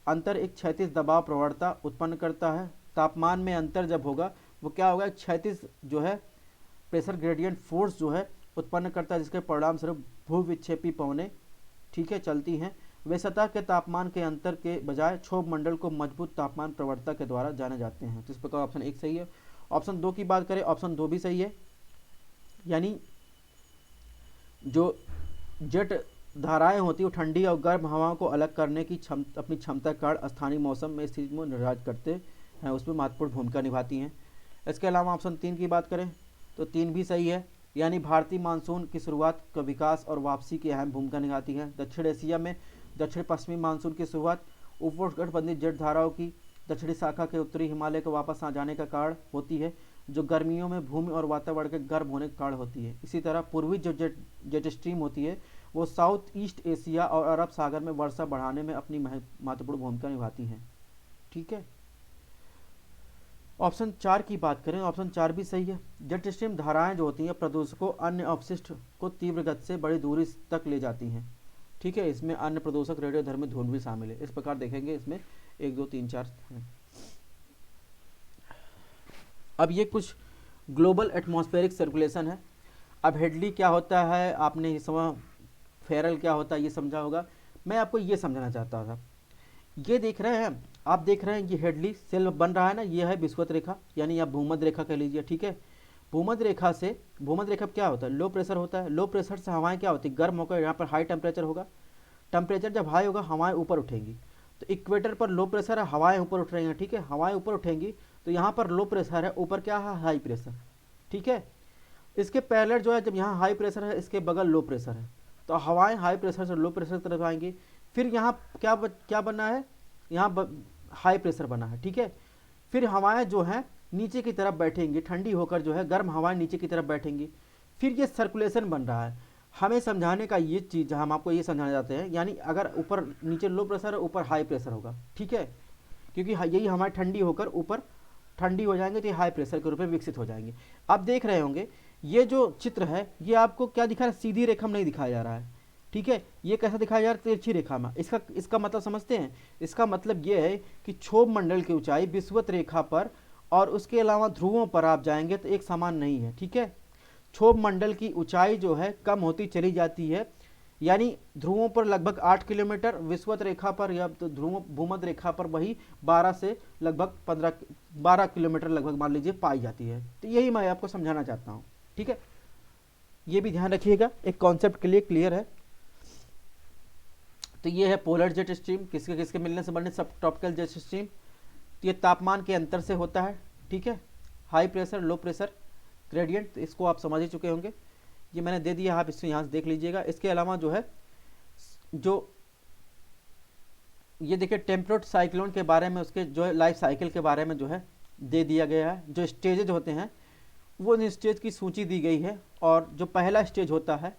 S1: अंतर एक क्षैतिज दबाव प्रवणता उत्पन्न करता है। तापमान में अंतर जब होगा वो क्या होगा, एक क्षैतिज जो है प्रेशर ग्रेडियंट फोर्स जो है उत्पन्न करता है, जिसके परिणाम स्वरूप भूविक्षेपी पवनें ठीक है चलती हैं। वे सतह के तापमान के अंतर के बजाय क्षोभ मंडल को मजबूत तापमान प्रवणता के द्वारा जाने जाते हैं। तो इस प्रकार ऑप्शन 1 सही है। ऑप्शन 2 की बात करें, ऑप्शन 2 भी सही है, यानी जो जेट धाराएं होती है वो ठंडी और गर्म हवाओं को अलग करने की अपनी क्षमता के कारण स्थानीय मौसम में स्थिति को निर्धारित करते हैं, उसमें महत्वपूर्ण भूमिका निभाती हैं। इसके अलावा ऑप्शन 3 की बात करें तो 3 भी सही है, यानी भारतीय मानसून की शुरुआत का विकास और वापसी की अहम भूमिका निभाती है। दक्षिण एशिया में दक्षिण पश्चिमी मानसून की शुरुआत उपोष्णकटिबंधीय जेट धाराओं की दक्षिणी शाखा के उत्तरी हिमालय को वापस आ जाने का कारण होती है, जो गर्मियों में भूमि और वातावरण के गर्म होने के कारण होती है। इसी तरह पूर्वी जो जेट स्ट्रीम होती है वो साउथ ईस्ट एशिया और अरब सागर में वर्षा बढ़ाने में अपनी महत्वपूर्ण भूमिका निभाती हैं। ठीक है, ऑप्शन 4 की बात करें, ऑप्शन 4 भी सही है। जेट स्ट्रीम धाराएं जो होती हैं प्रदूषकों अन्य अपशिष्ट को तीव्र गति से बड़ी दूरी तक ले जाती हैं। ठीक है, इसमें अन्य प्रदूषक रेडियोधर्मी धूल भी शामिल है। इस प्रकार देखेंगे इसमें 1 2 3 4 हैं। अब ये कुछ ग्लोबल एटमॉस्फेरिक सर्कुलेशन है। अब हेडली क्या होता है आपने समझ, फेरल क्या होता है ये समझा होगा। मैं आपको ये समझाना चाहता था, ये देख रहे हैं आप, देख रहे हैं ये हेडली सेल बन रहा है ना, ये है विषुवत रेखा यानी आप भूमध्य रेखा कह लीजिए। ठीक है, भूमध्य रेखा से, भूमध्य रेखा क्या होता है, लो प्रेशर होता है। लो प्रेशर से हवाएं क्या होती है, गर्म होकर यहाँ पर हाई टेम्परेचर होगा। टेम्परेचर जब हाई होगा हवाएं ऊपर उठेंगी, तो इक्वेटर पर लो प्रेशर है, हवाएं ऊपर उठ रही हैं। ठीक है, हवाएं ऊपर उठेंगी तो यहाँ पर लो प्रेशर है, ऊपर क्या है हाई प्रेशर। ठीक है, इसके पैरेलल जो है जब यहाँ हाई प्रेशर है इसके बगल लो प्रेशर है, तो हवाएं हाई प्रेशर से लो प्रेशर की तरफ आएंगी। फिर यहाँ क्या बना है, यहाँ हाई प्रेशर बना है। ठीक है, फिर हवाएं जो हैं नीचे की तरफ बैठेंगी, ठंडी होकर जो है गर्म हवाएं नीचे की तरफ बैठेंगी। फिर ये सर्कुलेशन बन रहा है। हमें समझाने का ये चीज़ हम आपको ये समझाना चाहते हैं, यानी अगर ऊपर नीचे लो प्रेशर है ऊपर हाई प्रेशर होगा। ठीक है, क्योंकि यही हमारी ठंडी होकर ऊपर ठंडी हो जाएंगे तो ये हाई प्रेशर के रूप में विकसित हो जाएंगे। आप देख रहे होंगे ये जो चित्र है ये आपको क्या दिखा रहा है, सीधी रेखा में नहीं दिखाया जा रहा है। ठीक है, ये कैसा दिखाया जा रहा है, तिरछी रेखा में। इसका मतलब समझते हैं, इसका मतलब ये है कि क्षोभ मंडल की ऊंचाई विषुवत रेखा पर और उसके अलावा ध्रुवों पर आप जाएंगे तो एक समान नहीं है। ठीक है, क्षोभ मंडल की ऊंचाई जो है कम होती चली जाती है, यानी ध्रुवों पर लगभग 8 किलोमीटर, विषुवत रेखा पर या तो भूमध्य रेखा पर वही 12 से लगभग 12 किलोमीटर लगभग मान लीजिए पाई जाती है। तो यही मैं आपको समझाना चाहता हूँ। ठीक है, ये भी ध्यान रखिएगा, एक कॉन्सेप्ट के लिए क्लियर है। तो ये है पोलर जेट स्ट्रीम, किसके किसके मिलने से बनने, सब ट्रॉपिकल जेट स्ट्रीम। तो ये तापमान के अंतर से होता है। ठीक है, high pressure low pressure gradient, इसको आप समझ ही चुके होंगे, ये मैंने दे दिया, आप इसको यहाँ से देख लीजिएगा। इसके अलावा जो है जो ये देखिए टेम्परेट साइक्लोन के बारे में, उसके जो है लाइफ साइकिल के बारे में जो है दे दिया गया है। जो स्टेजेज होते हैं वो स्टेज की सूची दी गई है, और जो पहला स्टेज होता है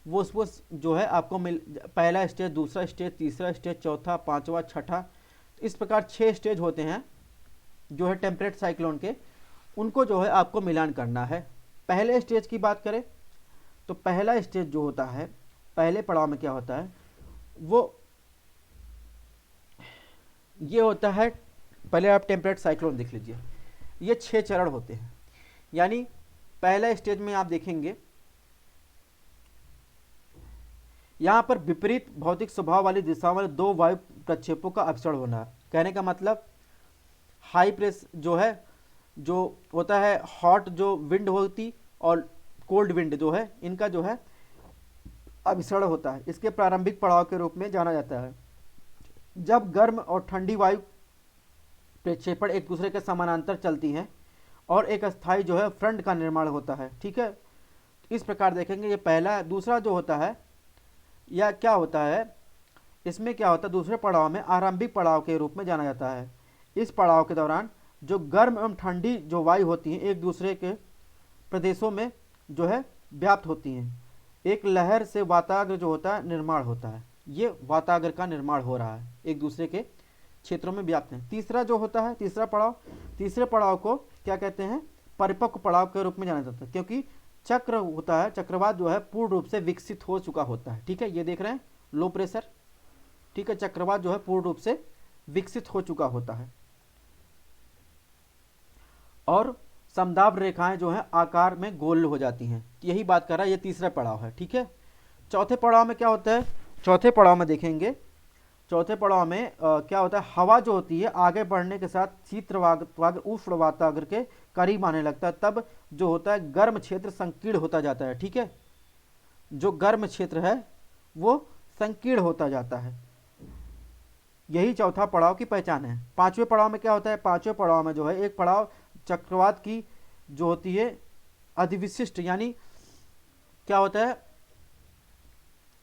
S1: वो जो है आपको पहला स्टेज, दूसरा स्टेज, तीसरा स्टेज, चौथा, पांचवा, छठा, इस प्रकार 6 स्टेज होते हैं जो है टेम्परेट साइक्लोन के, उनको जो है आपको मिलान करना है। पहले स्टेज की बात करें तो पहला स्टेज जो होता है, पहले पड़ाव में क्या होता है, वो ये होता है, पहले आप टेम्परेट साइक्लोन देख लीजिए, ये 6 चरण होते हैं। यानी पहला स्टेज में आप देखेंगे यहाँ पर विपरीत भौतिक स्वभाव वाली दिशाओं वाले 2 वायु प्रक्षेपों का अभिसरण होना है। कहने का मतलब हाई प्रेस जो है, जो होता है हॉट जो विंड होती और कोल्ड विंड जो है, इनका जो है अभिसरण होता है। इसके प्रारंभिक पड़ाव के रूप में जाना जाता है। जब गर्म और ठंडी वायु प्रक्षेपण एक दूसरे के समानांतर चलती हैं और एक अस्थायी जो है फ्रंट का निर्माण होता है। ठीक है, इस प्रकार देखेंगे, ये पहला। दूसरा जो होता है, या क्या होता है, इसमें क्या होता है, दूसरे पड़ाव में आरंभिक पड़ाव के रूप में जाना जाता है। इस पड़ाव के दौरान जो गर्म एवं ठंडी जो वायु होती हैं एक दूसरे के प्रदेशों में जो है व्याप्त होती हैं। एक लहर से वाताग्र जो होता है निर्माण होता है। ये वाताग्र का निर्माण हो रहा है, एक दूसरे के क्षेत्रों में व्याप्त हैं। तीसरा जो होता है, तीसरा पड़ाव, तीसरे पड़ाव को क्या कहते हैं, परिपक्व पड़ाव के रूप में जाना जाता है, क्योंकि चक्र होता है, चक्रवात जो है पूर्ण रूप से विकसित हो चुका होता है। ठीक है, ये देख रहे हैं लो प्रेशर। ठीक है, चक्रवात जो है पूर्ण रूप से विकसित हो चुका होता है और समदाब रेखाएं जो है आकार में गोल हो जाती हैं। यही बात कर रहा है, ये तीसरा पड़ाव है। ठीक है, चौथे पड़ाव में क्या होता है, चौथे पड़ाव में देखेंगे, चौथे पड़ाव में क्या होता है, हवा जो होती है आगे बढ़ने के साथ शीत वाताग्र उष्ण वाताग्र के करीब आने लगता है, तब जो होता है गर्म क्षेत्र संकीर्ण होता जाता है। ठीक है, जो गर्म क्षेत्र है वो संकीर्ण होता जाता है। यही चौथा पड़ाव की पहचान है। पांचवें पड़ाव में क्या होता है, पांचवें पड़ाव में जो है एक पड़ाव चक्रवात की जो होती है अधिविशिष्ट, यानी क्या होता है,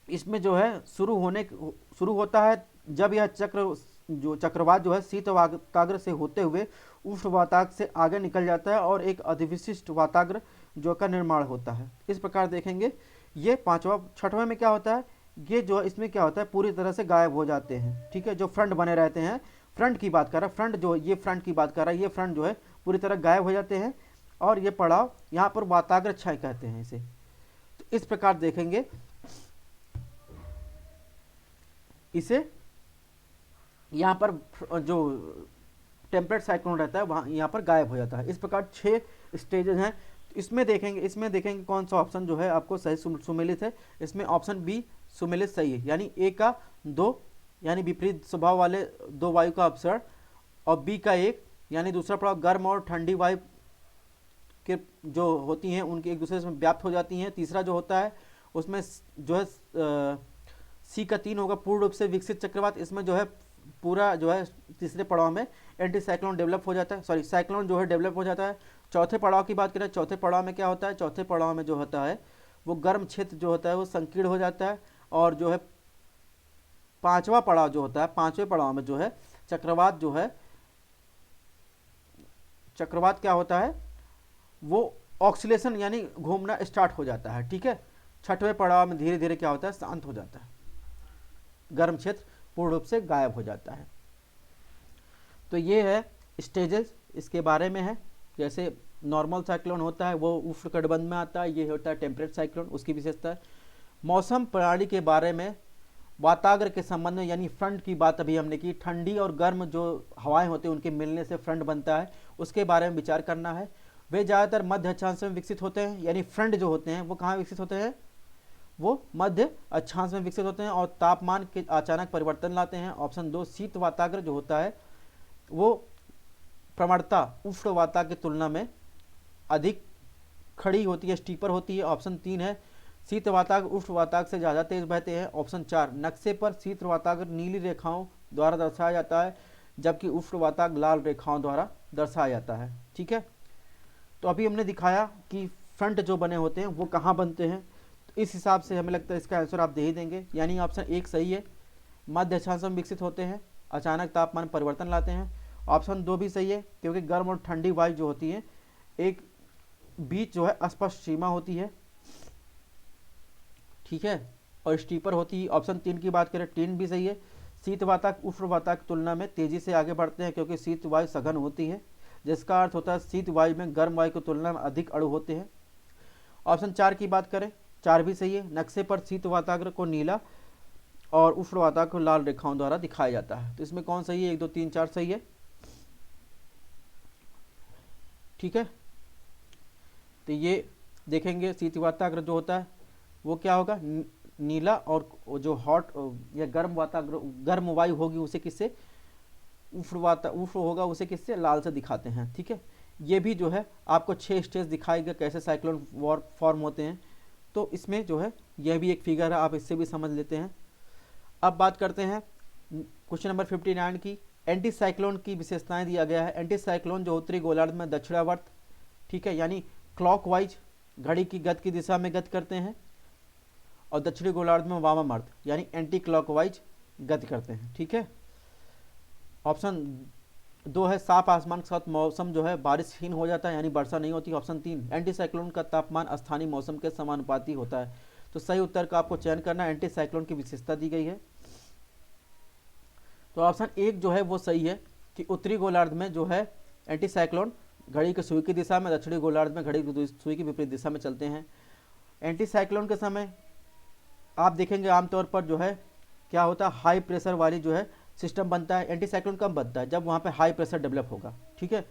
S1: इसमें जो है शुरू होता है जब यह चक्रवात जो है शीत वाताग्र से होते हुए उष्ण वाताग्र से आगे निकल जाता है और एक अधिविशिष्ट वाताग्र जो का निर्माण होता है। इस प्रकार देखेंगे। ये पांचवा। छठवें में क्या होता है, ये जो इसमें क्या होता है पूरी तरह से गायब हो जाते हैं। ठीक है, जो फ्रंट बने रहते हैं, फ्रंट की बात कर रहा है, फ्रंट जो ये फ्रंट की बात कर रहा है, ये फ्रंट जो है पूरी तरह गायब हो जाते हैं और ये पड़ाव यहाँ पर वाताग्र क्षय कहते हैं इसे। तो इस प्रकार देखेंगे, इसे यहाँ पर जो टेम्परेट साइक्लोन रहता है वहाँ यहाँ पर गायब हो जाता है। इस प्रकार 6 स्टेजेस हैं। इसमें देखेंगे कौन सा ऑप्शन जो है आपको सही सुमेलित है। इसमें ऑप्शन बी सुमेलित सही है, यानी ए का 2 यानी विपरीत स्वभाव वाले 2 वायु का अपसरण, और बी का 1 यानी दूसरा पड़ाव गर्म और ठंडी वायु के जो होती हैं उनके एक दूसरे से व्याप्त हो जाती हैं। तीसरा जो होता है उसमें जो है सी का 3 होगा पूर्ण रूप से विकसित चक्रवात। इसमें जो है पूरा जो है तीसरे पड़ाव में एंटी साइक्लोन डेवलप हो जाता है, सॉरी साइक्लोन जो है डेवलप हो जाता है। चौथे पड़ाव की बात करें, चौथे पड़ाव में क्या होता है, चौथे पड़ाव में जो होता है वो गर्म क्षेत्र जो होता है वो संकीर्ण हो जाता है और जो है पांचवा पड़ाव जो होता है, पांचवें पड़ाव में जो है चक्रवात जो है, चक्रवात क्या होता है वो ऑक्सीलेशन यानी घूमना स्टार्ट हो जाता है। ठीक है, छठवें पड़ाव में धीरे धीरे क्या होता है, शांत हो जाता है, गर्म क्षेत्र पूर्ण रूप से गायब हो जाता है। तो ये है स्टेजेस, इसके बारे में है। जैसे नॉर्मल साइक्लोन होता है वो उष्णकटिबंध में आता है, ये होता है टेम्परेट साइक्लोन, उसकी विशेषता है। मौसम प्रणाली के बारे में वाताग्र के संबंध में, यानी फ्रंट की बात अभी हमने की, ठंडी और गर्म जो हवाएं होती हैं उनके मिलने से फ्रंट बनता है, उसके बारे में विचार करना है। वे ज़्यादातर मध्य अक्षांश में विकसित होते हैं, यानी फ्रंट जो होते हैं वो कहाँ विकसित होते हैं, वो मध्य अक्षांश में विकसित होते हैं और तापमान के अचानक परिवर्तन लाते हैं। ऑप्शन 2 शीत वाताग्र जो होता है वो प्रवणता उष्ण वाताग्र की तुलना में अधिक खड़ी होती है, स्टीपर होती है। ऑप्शन 3 है शीत वाताग्र उष्ण वाताग्र से ज़्यादा तेज बहते हैं। ऑप्शन 4 नक्शे पर शीत वाताग्र नीली रेखाओं द्वारा दर्शाया जाता है जबकि उष्ण वाताग्र लाल रेखाओं द्वारा दर्शाया जाता है। ठीक है, तो अभी हमने दिखाया कि फ्रंट जो बने होते हैं वो कहाँ बनते हैं। तो इस हिसाब से हमें लगता है इसका आंसर आप दे ही देंगे, यानी ऑप्शन 1 सही है, मध्य अक्षांश में विकसित होते हैं, अचानक तापमान परिवर्तन लाते हैं। ऑप्शन 2 भी सही है, क्योंकि गर्म और ठंडी वायु जो होती है एक बीच जो है स्पष्ट सीमा होती है। ठीक है, और स्टीपर होती है। ऑप्शन 3 की बात करें, 3 भी सही है, शीत वाताग्र उष्ण वाताग्र की तुलना में तेजी से आगे बढ़ते हैं क्योंकि शीत वायु सघन होती है, जिसका अर्थ होता है शीत वायु में गर्म वायु की तुलना में अधिक अणु होते हैं। ऑप्शन 4 की बात करें, 4 भी सही है, नक्शे पर शीत वाताग्र को नीला और उष्ण वाताग्र को लाल रेखाओं द्वारा दिखाया जाता है। तो इसमें कौन सही है, 1 2 3 4 सही है। ठीक है, तो ये देखेंगे शीत वाताग्र जो होता है वो क्या होगा, नीला, और जो हॉट या गर्म वाताग्र गर्म वायु होगी उसे किससे, उष्ण होगा उसे किससे, लाल से दिखाते हैं। ठीक है, ये भी जो है आपको 6 स्टेज दिखाएगा कैसे साइक्लोन फॉर्म होते हैं। तो इसमें जो है यह भी एक फिगर है, आप इससे भी समझ लेते हैं। अब बात करते हैं क्वेश्चन नंबर 59 की। एंटी साइक्लोन की विशेषताएं दिया गया है। एंटी साइक्लोन जो उत्तरी गोलार्ध में दक्षिणावर्त, ठीक है, यानी क्लॉकवाइज घड़ी की गति की दिशा में गति करते हैं, और दक्षिणी गोलार्ध में वामावर्त यानी एंटी क्लॉकवाइज गति करते हैं। ठीक है। ऑप्शन 2 है साफ आसमान के साथ मौसम जो है बारिशहीन हो जाता है यानी वर्षा नहीं होती। ऑप्शन 3 एंटी साइक्लोन का तापमान स्थानीय मौसम के समानुपाती होता है। तो सही उत्तर का आपको चयन करना है। एंटी साइक्लोन की विशेषता दी गई है। तो ऑप्शन 1 जो है वो सही है कि उत्तरी गोलार्ध में जो है एंटी साइक्लोन घड़ी की सुई की दिशा में, दक्षिणी गोलार्ध में घड़ी की सुई की विपरीत दिशा में चलते हैं। एंटी साइक्लोन के समय आप देखेंगे आमतौर पर जो है क्या होता है, हाई प्रेशर वाली जो है सिस्टम बनता है। एंटी साइक्लोन कब बनता है, जब वहाँ पे हाई प्रेशर डेवलप होगा। ठीक है।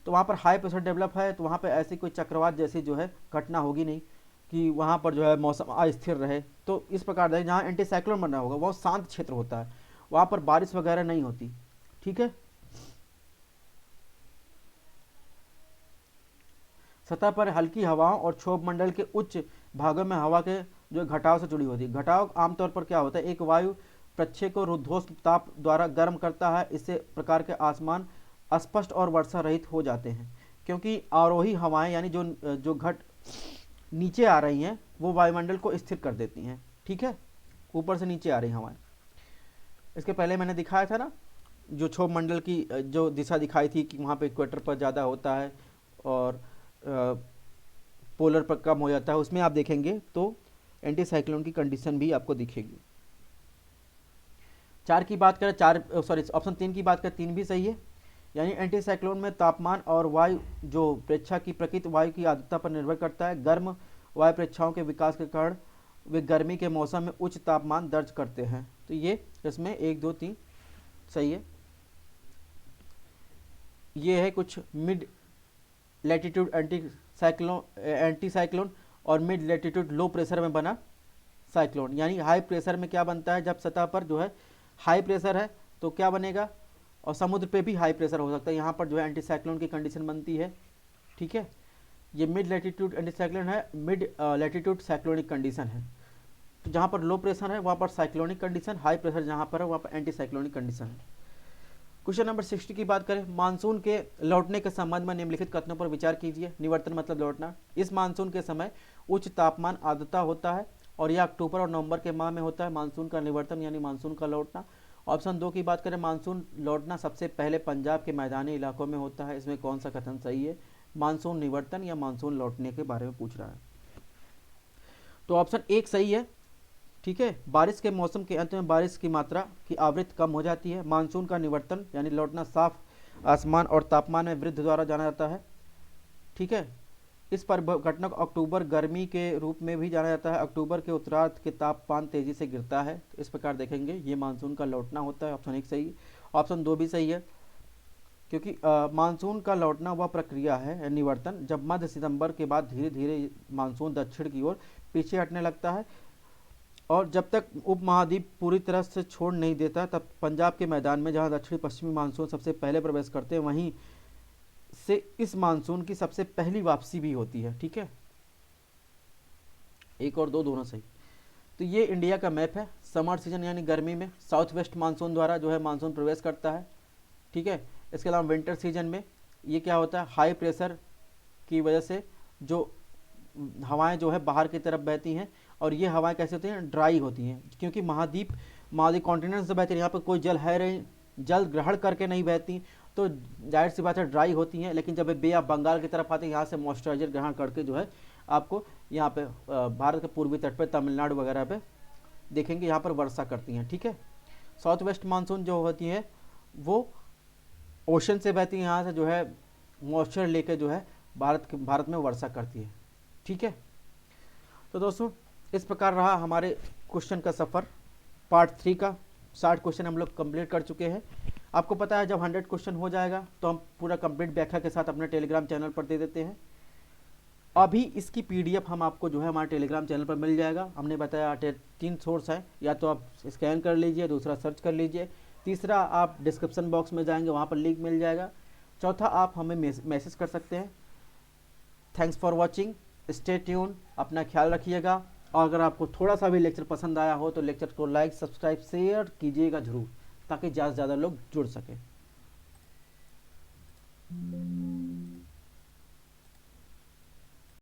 S1: तो वहाँ पर हाई प्रेशर डेवलप है तो वहाँ पे ऐसी कोई चक्रवात जैसी जो है घटना होगी नहीं कि वहाँ पर जो है मौसम अस्थिर रहे। तो इस प्रकार से जहाँ एंटी साइक्लोन बना होगा वो शांत क्षेत्र होता है, वहाँ पर बारिश वगैरह नहीं होती। ठीक है। सतह पर हल्की हवाओं और क्षोभ मंडल के उच्च भागों में हवा के जो घटाव से जुड़ी होती है। घटाव आमतौर पर क्या होता है, एक वायु प्रक्षेप को रुद्धोष्म ताप द्वारा गर्म करता है। इससे प्रकार के आसमान अस्पष्ट और वर्षा रहित हो जाते हैं, क्योंकि आरोही हवाएं यानी जो घट नीचे आ रही हैं वो वायुमंडल को स्थिर कर देती हैं। ठीक है। ऊपर से नीचे आ रही हवाएं। इसके पहले मैंने दिखाया था ना जो क्षोभ मंडल की जो दिशा दिखाई थी कि वहाँ पे इक्वेटर पर ज़्यादा होता है और पोलर पर कम हो जाता है, उसमें आप देखेंगे तो एंटी साइक्लोन की कंडीशन भी आपको दिखेगी। 4 की बात करें, ऑप्शन 3 की बात करें, 3 भी सही है। यानी एंटी साइक्लोन में तापमान और वायु जो प्रेक्षा की प्रकृति वायु की आर्द्रता पर निर्भर करता है। गर्म वायु प्रेक्षाओं के विकास के कारण वे गर्मी के मौसम में उच्च तापमान दर्ज करते हैं। तो ये इसमें 1 2 3 सही है। ये है कुछ मिड लैटिट्यूड एंटी साइक्लोन और मिड लैटिट्यूड लो प्रेशर में बना साइक्लोन। यानी हाई प्रेशर में क्या बनता है, जब सतह पर जो है हाई प्रेशर है तो क्या बनेगा, और समुद्र पे भी हाई प्रेशर हो सकता है, यहाँ पर जो है एंटी साइक्लोन की कंडीशन बनती है। ठीक है। ये मिड लैटिट्यूड एंटी साइक्लोन है, मिड लैटिट्यूड साइक्लोनिक कंडीशन है। तो जहाँ पर लो प्रेशर है वहाँ पर साइक्लोनिक कंडीशन, हाई प्रेशर जहाँ पर है वहाँ पर एंटी साइक्लोनिक कंडीशन है। क्वेश्चन नंबर 60 की बात करें, मानसून के लौटने के संबंध में निम्नलिखित कथनों पर विचार कीजिए। निवर्तन मतलब लौटना। इस मानसून के समय उच्च तापमान आर्द्रता होता है और यह अक्टूबर और नवंबर के माह में होता है। मानसून का निवर्तन यानी मानसून का लौटना। ऑप्शन 2 की बात करें, मानसून लौटना सबसे पहले पंजाब के मैदानी इलाकों में होता है। इसमें कौन सा कथन सही है, मानसून निवर्तन या मानसून लौटने के बारे में पूछ रहा है। तो ऑप्शन 1 सही है। ठीक है। बारिश के मौसम के अंत में बारिश की मात्रा की आवृत्ति कम हो जाती है। मानसून का निवर्तन यानी लौटना साफ आसमान और तापमान में वृद्धि द्वारा जाना जाता है। ठीक है। इस घटना को अक्टूबर गर्मी के रूप में भी जाना जाता है। अक्टूबर के उत्तरार्ध के तापमान तेजी से गिरता है। तो इस प्रकार देखेंगे ये मानसून का लौटना होता है। ऑप्शन 1 सही है। ऑप्शन 2 भी सही है, क्योंकि मानसून का लौटना वह प्रक्रिया है निवर्तन जब मध्य सितंबर के बाद धीरे धीरे मानसून दक्षिण की ओर पीछे हटने लगता है, और जब तक उपमहाद्वीप पूरी तरह से छोड़ नहीं देता तब पंजाब के मैदान में जहां दक्षिणी पश्चिमी मानसून सबसे पहले प्रवेश करते हैं वहीं से इस मानसून की सबसे पहली वापसी भी होती है। ठीक है। 1 और 2 दोनों सही। तो ये इंडिया का मैप है। समर सीजन यानी गर्मी में साउथ वेस्ट मानसून द्वारा जो है मानसून प्रवेश करता है। ठीक है। इसके अलावा विंटर सीजन में ये क्या होता है, हाई प्रेशर की वजह से जो हवाएं जो है बाहर की तरफ बहती हैं, और ये हवाएं कैसे होती हैं, ड्राई होती हैं, क्योंकि महाद्वीप कॉन्टिनेंट से बहती है, यहाँ पर कोई जल है नहीं, जल ग्रहण करके नहीं बहती, तो जाहिर सी बात है ड्राई होती हैं। लेकिन जब बे ऑफ बंगाल की तरफ आते हैं यहाँ से मॉइस्चराइजर ग्रहण करके जो है आपको यहाँ पे भारत के पूर्वी तट पे तमिलनाडु वगैरह पे देखेंगे यहाँ पर वर्षा करती हैं। ठीक है। साउथ वेस्ट मानसून जो होती है वो ओशन से बहती है, यहाँ से जो है मॉइस्चर लेके जो है भारत में वर्षा करती है। ठीक है। तो दोस्तों इस प्रकार रहा हमारे क्वेश्चन का सफ़र। पार्ट 3 का 60 क्वेश्चन हम लोग कंप्लीट कर चुके हैं। आपको पता है जब 100 क्वेश्चन हो जाएगा तो हम पूरा कंप्लीट व्याख्या के साथ अपने टेलीग्राम चैनल पर दे देते हैं। अभी इसकी PDF हम आपको जो है हमारे टेलीग्राम चैनल पर मिल जाएगा। हमने बताया 3 सोर्स हैं, या तो आप स्कैन कर लीजिए, दूसरा सर्च कर लीजिए, तीसरा आप डिस्क्रिप्शन बॉक्स में जाएंगे वहाँ पर लिंक मिल जाएगा, चौथा आप हमें मैसेज कर सकते हैं। Thanks for watching, stay tune, अपना ख्याल रखिएगा। और अगर आपको थोड़ा सा भी लेक्चर पसंद आया हो तो लेक्चर को लाइक सब्सक्राइब शेयर कीजिएगा ज़रूर, ताकि ज़्यादा से ज़्यादा लोग जुड़ सकें।